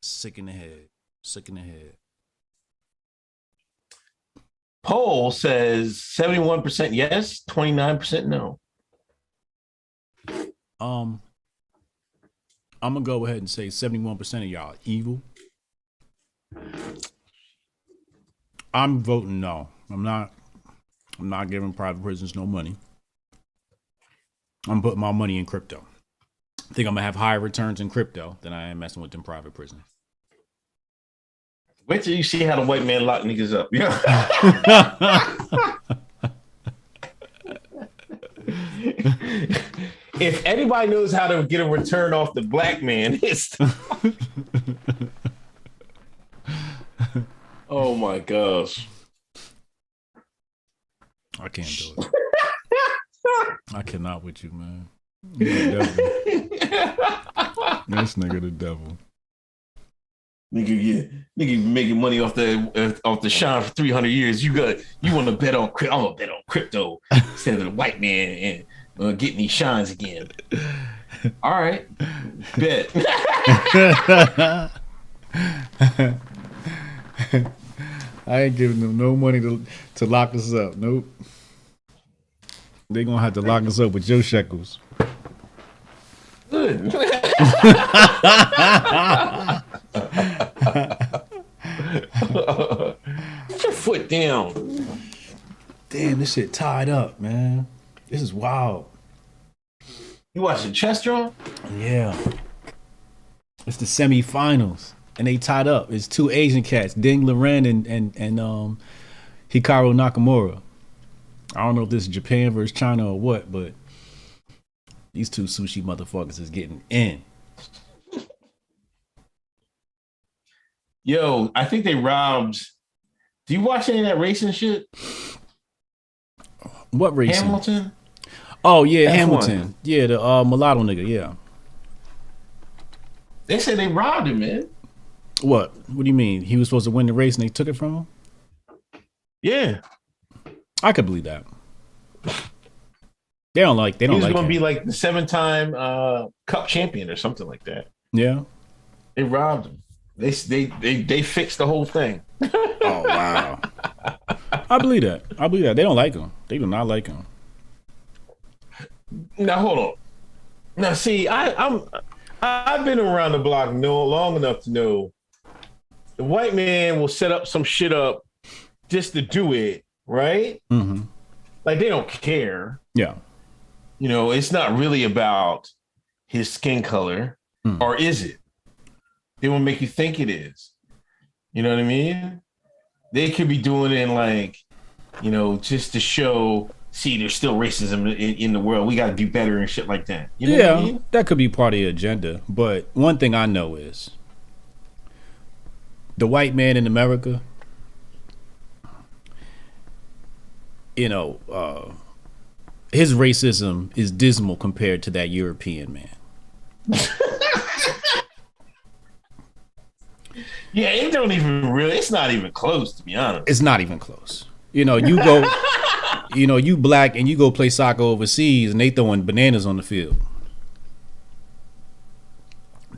Sick in the head. Sick in the head. Poll says 71% yes, 29% no. I'm gonna go ahead and say 71% of y'all are evil. I'm voting no. I'm not giving private prisons no money. I'm putting my money in crypto. I think I'm gonna have higher returns in crypto than I am messing with them private prisons. Wait till you see how the white man lock niggas up. Yeah. If anybody knows how to get a return off the black man, it's oh my gosh. I can't do it. I cannot with you, man. You're the devil. This nigga the devil. Nigga making money off the shine for 300 years. You want to bet on crypto? I'm gonna bet on crypto instead of the white man and getting these shines again. All right, bet. I ain't giving them no money to lock us up. Nope. They're gonna have to lock us up with Joe Shekels. Good. Put your foot down. Damn, this shit tied up, man. This is wild. You watching chess, John? Yeah. It's the semifinals, and they tied up. It's two Asian cats, Ding Liren and Hikaru Nakamura. I don't know if this is Japan versus China or what, but these two sushi motherfuckers is getting in. Yo, I think they robbed. Do you watch any of that racing shit? What racing? Hamilton? Oh yeah, F1. Hamilton. Yeah, the mulatto nigga. Yeah. They said they robbed him, man. What? What do you mean? He was supposed to win the race and they took it from him? Yeah. I could believe that. They don't like. They don't He was like. going to him. be like the 7-time Cup champion or something like that. Yeah. They robbed him. They fixed the whole thing. Oh wow. I believe that. I believe that. They don't like him. They do not like him. Now hold on. Now see, I've been around the block long enough to know the white man will set up some shit up just to do it, right? Mm-hmm. Like they don't care. Yeah. You know, it's not really about his skin color, or is it? They will make you think it is. You know what I mean? They could be doing it in like, you know, just to show, see, there's still racism in the world. We got to do better and shit like that. You know what I mean? That could be part of the agenda. But one thing I know is the white man in America, you know, his racism is dismal compared to that European man. Yeah, it don't even really. It's not even close, to be honest. It's not even close. You know, you go, you know, you black and you go play soccer overseas and they throwing bananas on the field.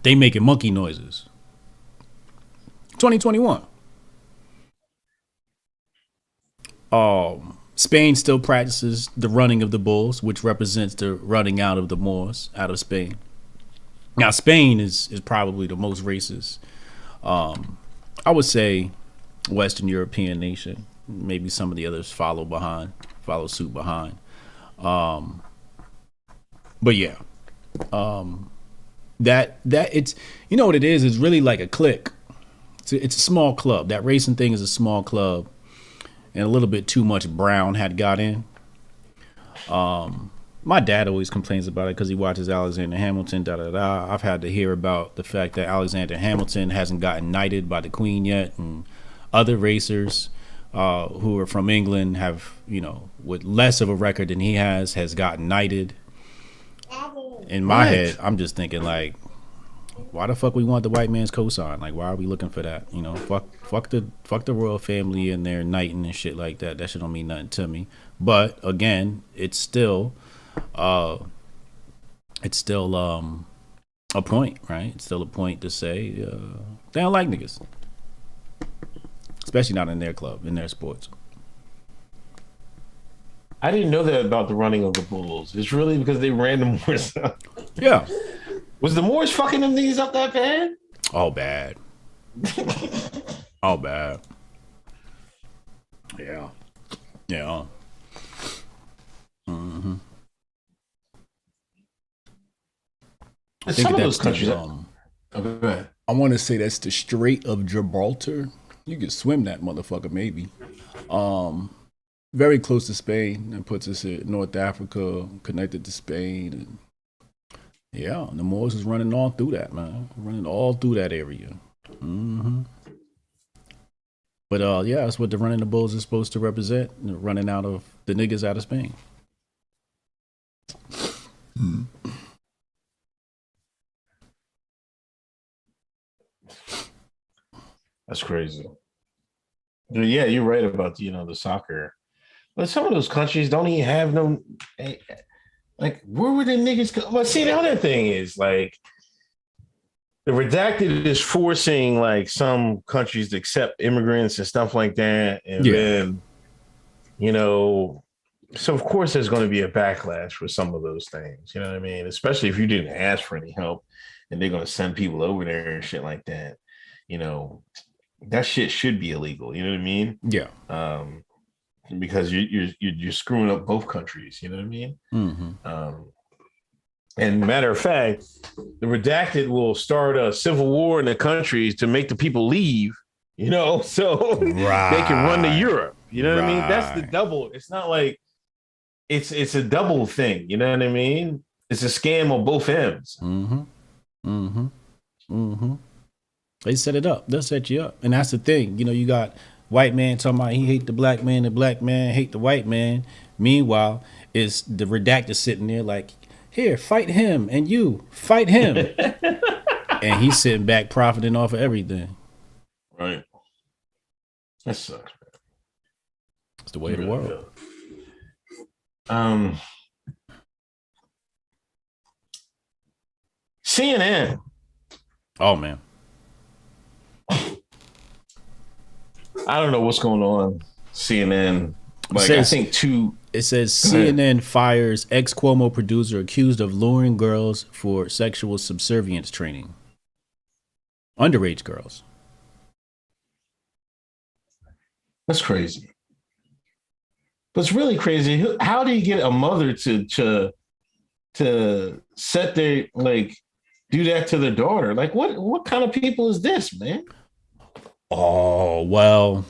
They making monkey noises. 2021. Spain still practices the running of the bulls, which represents the running out of the Moors out of Spain. Now, Spain is probably the most racist. I would say Western European nation. Maybe some of the others follow suit behind. But yeah, that it's, you know what it is? It's really like a clique. It's a small club. That racing thing is a small club, and a little bit too much brown had got in. My dad always complains about it because he watches Alexander Hamilton. I've had to hear about the fact that Alexander Hamilton hasn't gotten knighted by the Queen yet, and other racers who are from England have, you know, with less of a record than he has gotten knighted. In my head, I'm just thinking like, why the fuck we want the white man's cosign? Like, why are we looking for that? You know, fuck the royal family and their knighting and shit like that. That shit don't mean nothing to me. But again, it's still a point, right? It's still a point to say they don't like niggas, especially not in their club, in their sports. I didn't know that about the running of the bulls. It's really because they ran the Moors up. Yeah. Was the Moors fucking them niggas up that bad? All bad. All bad. Yeah. Yeah. Mm-hmm. I think Some of that's those countries. go ahead. I want to say that's the Strait of Gibraltar. You can swim that motherfucker, maybe. Very close to Spain. That puts us in North Africa, connected to Spain. And yeah, the Moors is running all through that, man. Running all through that area. Mm-hmm. But yeah, that's what the running the bulls is supposed to represent. Running out of the niggas out of Spain. That's crazy. Yeah, you're right about the soccer. But some of those countries don't even have no. Like, where would the niggas go? Well, see, the other thing is like the redacted is forcing like some countries to accept immigrants and stuff like that, and then So of course there's going to be a backlash for some of those things. You know what I mean? Especially if you didn't ask for any help, and they're going to send people over there and shit like that. You know, that shit should be illegal. You know what I mean? Yeah. Because you're screwing up both countries. You know what I mean? Mm-hmm. And matter of fact, the redacted will start a civil war in the countries to make the people leave. You know, so they can run to Europe. You know what I mean? That's the double. It's not like it's a double thing. You know what I mean? It's a scam on both ends. Mm-hmm. Mm-hmm. Mm-hmm. They set it up. They'll set you up. And that's the thing. You know, you got white man talking about he hate the black man, the black man hate the white man. Meanwhile, it's the redacted sitting there like, here, fight him, and you fight him. And he's sitting back profiting off of everything. Right. That sucks, man. It's the way of the world. CNN. Oh man. I don't know what's going on. CNN. Like I think it says CNN fires ex-Cuomo producer accused of luring girls for sexual subservience training. Underage girls. That's crazy. But it's really crazy. How do you get a mother to set their do that to their daughter? Like what kind of people is this, man? Oh, well,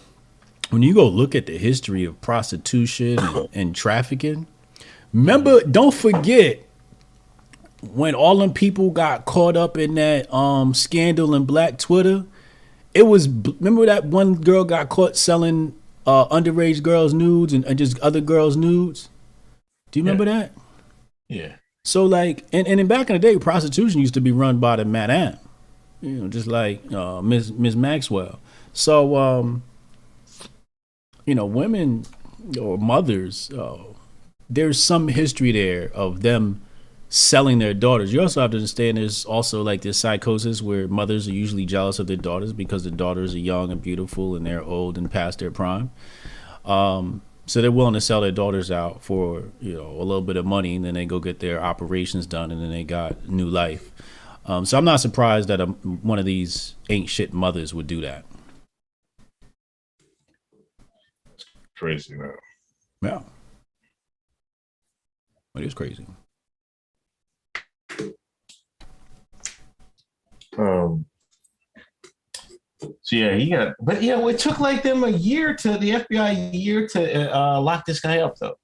when you go look at the history of prostitution and trafficking, remember, don't forget when all them people got caught up in that scandal in Black Twitter. Remember that one girl got caught selling underage girls' nudes and just other girls' nudes? Do you remember that? Yeah. So and in back in the day, prostitution used to be run by the madame, you know, just like Miss Maxwell. So, women or mothers, there's some history there of them selling their daughters. You also have to understand there's also this psychosis where mothers are usually jealous of their daughters because the daughters are young and beautiful and they're old and past their prime. So they're willing to sell their daughters out for, a little bit of money, and then they go get their operations done, and then they got new life. So I'm not surprised that one of these ain't shit mothers would do that. Crazy, man. Yeah. It is crazy. So yeah, it took them the FBI a year to lock this guy up though.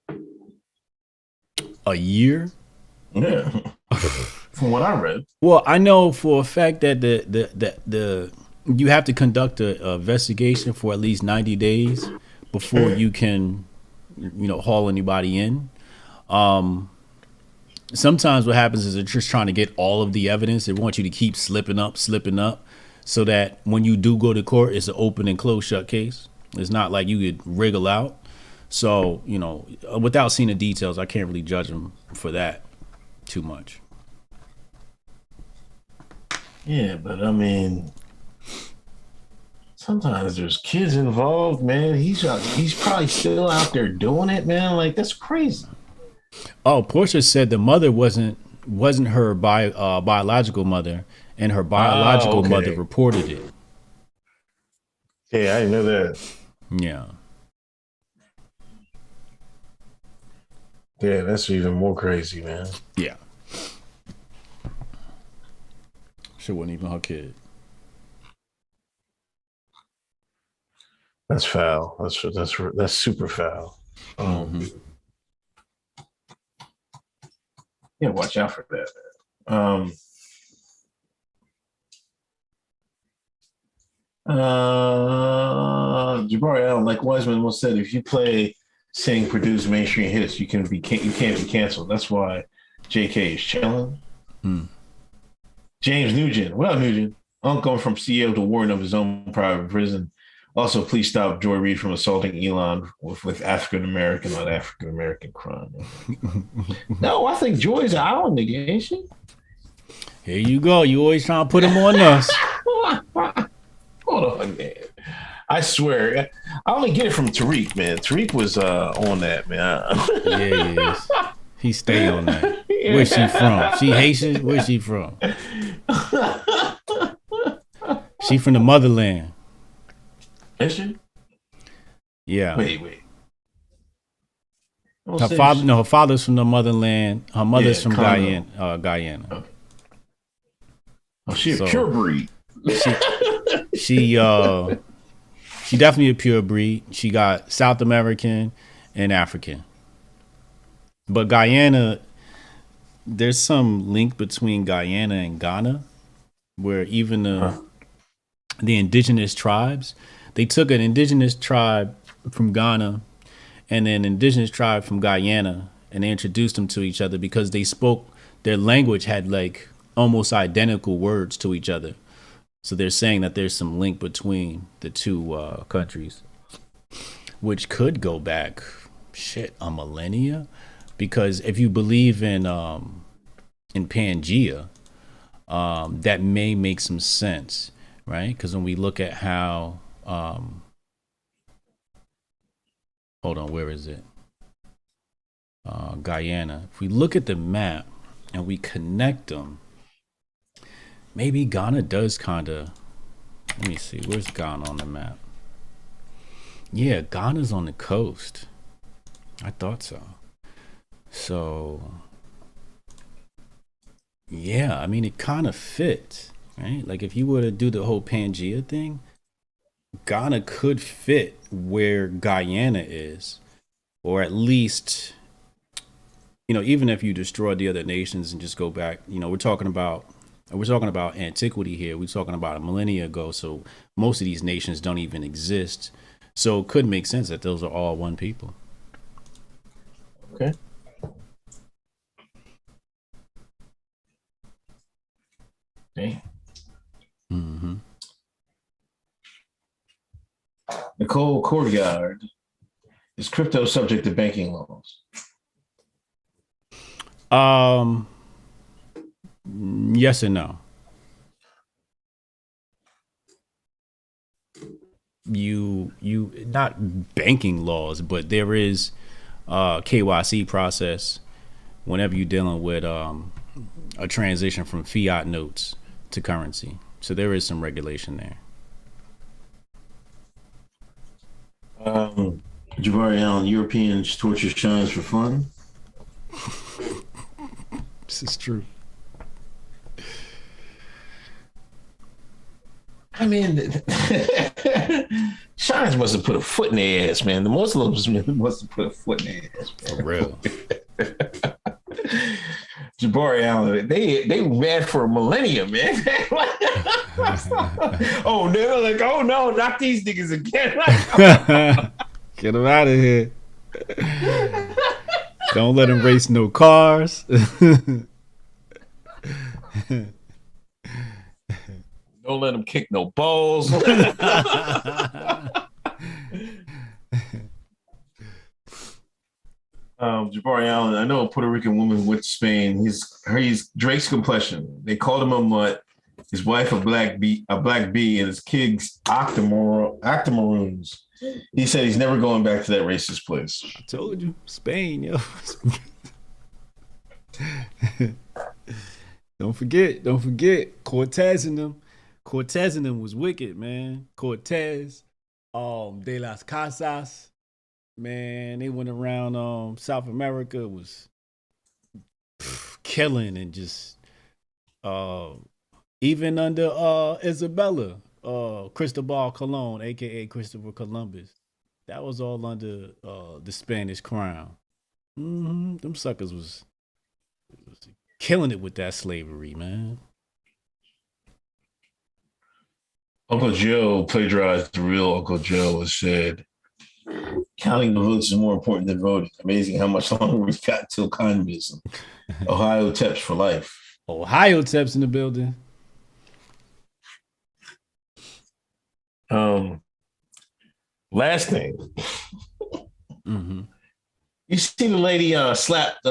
A year? Yeah. From what I read. Well, I know for a fact that the you have to conduct a investigation for at least 90 days before you can, haul anybody in. Sometimes what happens is they're just trying to get all of the evidence. They want you to keep slipping up, so that when you do go to court, it's an open and closed shut case. It's not like you could wriggle out. So, without seeing the details, I can't really judge them for that too much. Yeah, but I mean, sometimes there's kids involved, man. He's probably still out there doing it, man. That's crazy. Oh, Portia said the mother wasn't her biological mother, and her biological mother reported it. Yeah, I didn't know that. Yeah. Yeah, that's even more crazy, man. Yeah. She wasn't even her kid. That's foul. That's super foul. Yeah, watch out for that, man. Jabari Allen, like Wiseman once said, if you play, sing, produce mainstream hits, you can't be canceled. That's why JK is chilling. James Nugent. What up, Nugent? Uncle from CEO to warden of his own private prison. Also, please stop Joy Reid from assaulting Elon with African American on African American crime. No, I think Joy's an island nigga, ain't she? Here you go. You always trying to put him on us. Hold on, man. I swear, I only get it from Tariq, man. Tariq was on that, man. Yeah, he is. He stay on that. Where's she from? She Haitian? Where's she from? She from the motherland. Is she? Yeah. Wait. Her father's from the motherland. Her mother's from Congo. Guyana. Okay. Oh, she a pure breed. She definitely a pure breed. She got South American and African. But Guyana, there's some link between Guyana and Ghana, where even the indigenous tribes, they took an indigenous tribe from Ghana and an indigenous tribe from Guyana, and they introduced them to each other because they spoke, their language had like almost identical words to each other. So they're saying that there's some link between the two countries, which could go back, a millennia. Because if you believe in Pangea, that may make some sense, right? Because when we look at how, hold on, where is it? Guyana. If we look at the map and we connect them, maybe Ghana does kind of, let me see, where's Ghana on the map? Yeah, Ghana's on the coast. I thought so. So, yeah, I mean, it kind of fits, right? Like if you were to do the whole Pangea thing, Ghana could fit where Guyana is, or at least, even if you destroy the other nations and just go back, we're talking about antiquity here. We're talking about a millennia ago. So most of these nations don't even exist. So it could make sense that those are all one people. Okay. Okay. Mm-hmm. Nicole Courtyard, is crypto subject to banking laws? Yes and no. You not banking laws, but there is KYC process whenever you're dealing with a transition from fiat notes to currency. So there is some regulation there. Jabari Allen, Europeans torture shines for fun. This is true. I mean, Shines must have put a foot in their ass, man. The Muslims must have put a foot in their ass, man. For real. Jabari Allen, they mad for a millennium, man. Oh, they're like, oh no, not these niggas again. Get them out of here. Don't let them race no cars. Don't let them kick no balls. Jabari Allen, I know a Puerto Rican woman went to Spain. He's Drake's complexion. They called him a mutt. His wife a black bee, and his kids octamaroons. He said he's never going back to that racist place. I told you, Spain, yo. Don't forget, Cortez and them was wicked, man. Cortez, De las Casas, man, they went around South America, was killing, and just even under Isabella, Cristobal Colon, aka Christopher Columbus, that was all under the Spanish crown. Them suckers was killing it with that slavery, man. Uncle Joe plagiarized the real Uncle Joe and said, counting the votes is more important than voting. Amazing how much longer we've got till communism. Ohio Teps for life. Ohio Teps in the building. Last thing. You see the lady slapped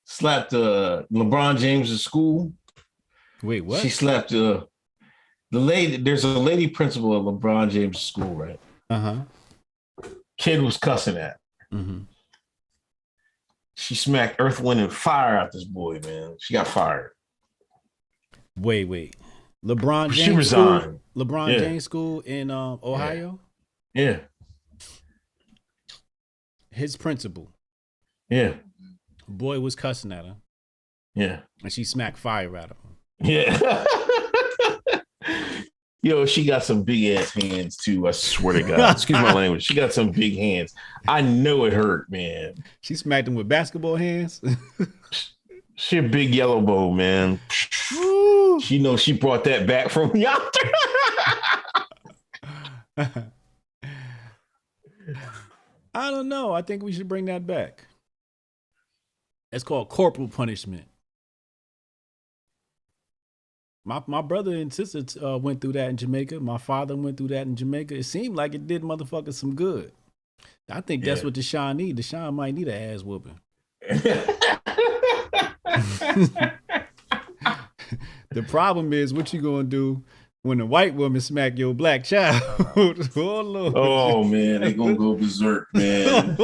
LeBron James' school? Wait, what? She slapped There's a lady principal at LeBron James' school, right? Kid was cussing at her. She smacked Earth, Wind, and Fire out this boy, man. She got fired. Wait. LeBron James She resigned. School, LeBron James School in Ohio? Yeah. His principal. Yeah. Boy was cussing at her. Yeah. And she smacked fire out of him. Yeah. Yo, she got some big ass hands too. I swear to God. Excuse my language. She got some big hands. I know it hurt, man. She smacked him with basketball hands. She a big yellow bow, man. She knows she brought that back from yonder. I don't know. I think we should bring that back. It's called corporal punishment. My brother and sister went through that in Jamaica. My father went through that in Jamaica. It seemed like it did motherfuckers some good. I think that's what Deshaun need. Deshaun might need an ass whooping. The problem is, what you gonna do when a white woman smack your black child? Oh Lord! Oh man, they gonna go berserk, man.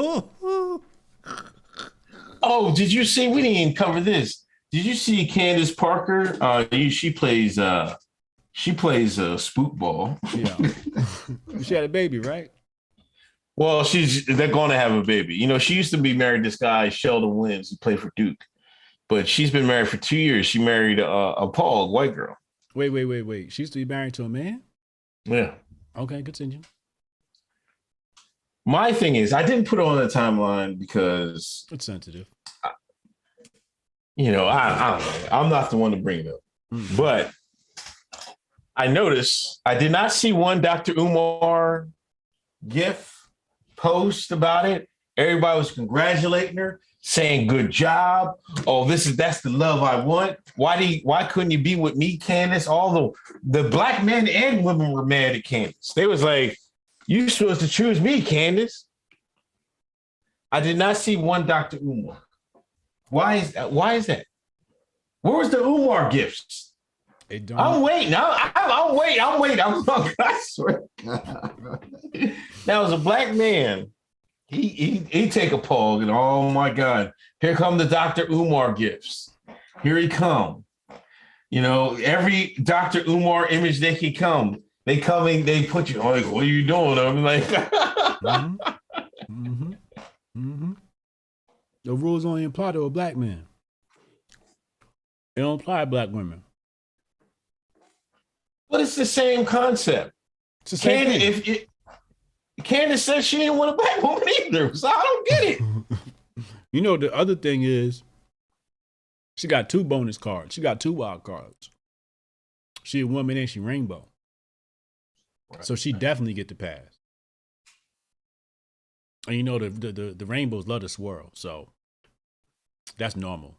Oh, did you see? We didn't even cover this. Did you see Candace Parker? She plays spookball. Yeah, she had a baby, right? Well, they're going to have a baby. You know, she used to be married to this guy Sheldon Williams, who played for Duke, but she's been married for 2 years. She married a Paul, white girl. Wait. She used to be married to a man. Yeah. Okay, continue. My thing is, I didn't put it on the timeline because it's sensitive. I don't know. I'm not the one to bring it up. But I noticed I did not see one Dr. Umar GIF post about it. Everybody was congratulating her, saying good job. Oh, that's the love I want. Why couldn't you be with me, Candace? All the black men and women were mad at Candace. They was like, you supposed to choose me, Candace. I did not see one Dr. Umar. Why is that? Where was the Umar gifts? I'm waiting. I'm waiting. I swear. That was a black man. He take a pog and oh my God, here come the Dr. Umar gifts. Here he come. Every Dr. Umar image they can come. They coming. They put you like, what are you doing? I'm like, The rules only apply to a black man. They don't apply to black women. But it's the same concept. It's the same thing. Candace said she didn't want a black woman either, so I don't get it. The other thing is, she got 2 bonus cards. She got 2 wild cards. She a woman and she rainbow. Right. So she definitely get the pass. And the rainbows love to swirl, so that's normal.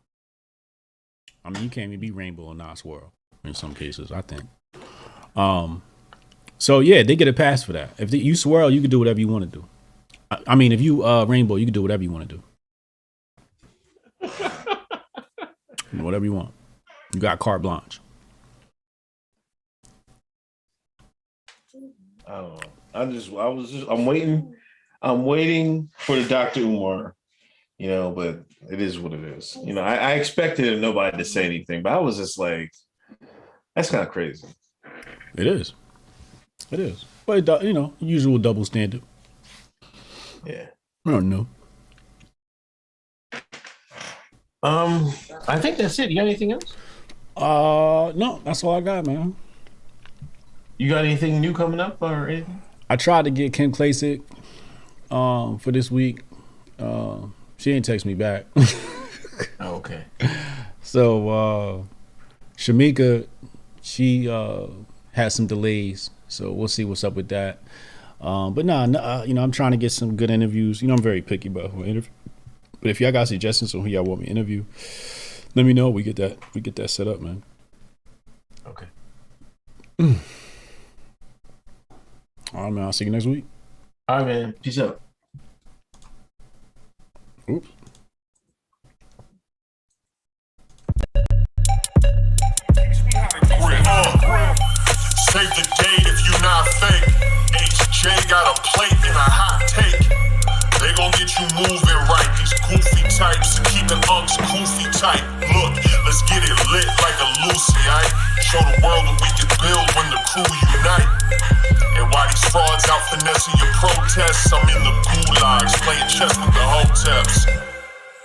I mean, you can't even be rainbow and not swirl in some cases, I think. So yeah, they get a pass for that. If you swirl, you can do whatever you want to do. I mean, if you rainbow, you can do whatever you want to do. Whatever you want. You got carte blanche. I don't know. I'm waiting for the Dr. Umar, but it is what it is. I expected nobody to say anything, but I was just like, that's kind of crazy. It is. But, usual double standard. Yeah. I don't know. I think that's it. You got anything else? No, that's all I got, man. You got anything new coming up or anything? I tried to get Kim Klasick for this week. She didn't text me back. Oh, okay. So Shamika, she has some delays, so we'll see what's up with that. But I'm trying to get some good interviews. I'm very picky about who I interview. But if y'all got suggestions on who y'all want me to interview, let me know. We get that set up, man. Okay. All right, man. I'll see you next week. All right, man. Peace out. Oops. Say goofy types and keeping unks goofy tight. Look, let's get it lit like a Lucy, aight? Show the world what we can build when the crew unite. And while these frauds out finessing your protests, I'm in the gulags playing chess with the Hoteps.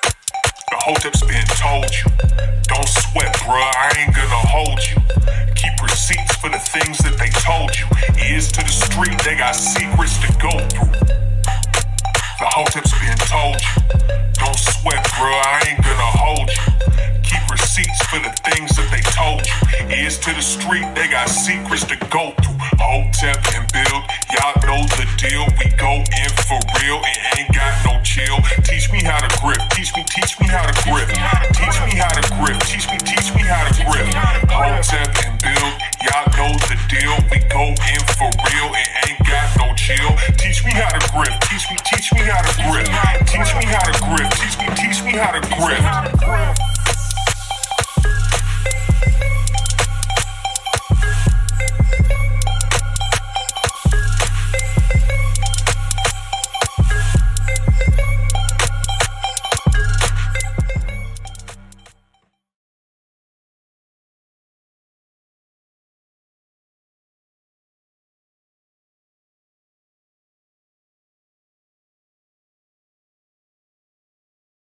The Hoteps been told you, don't sweat, bruh, I ain't gonna hold you. Keep receipts for the things that they told you. Ears to the street, they got secrets to go through. The Hoteps been told you, don't sweat, bruh, I ain't gonna hold you. Keep receipts for the things that they told you. Ears to the street, they got secrets to go through. Hotep and build, y'all know the deal. We go in for real and ain't got no chill. Teach me how to grip, teach me how to grip. Teach me how to grip, teach me how to grip. Hotep and build, y'all know the deal. We go in for real and ain't got no chill. Teach me how to grip, teach me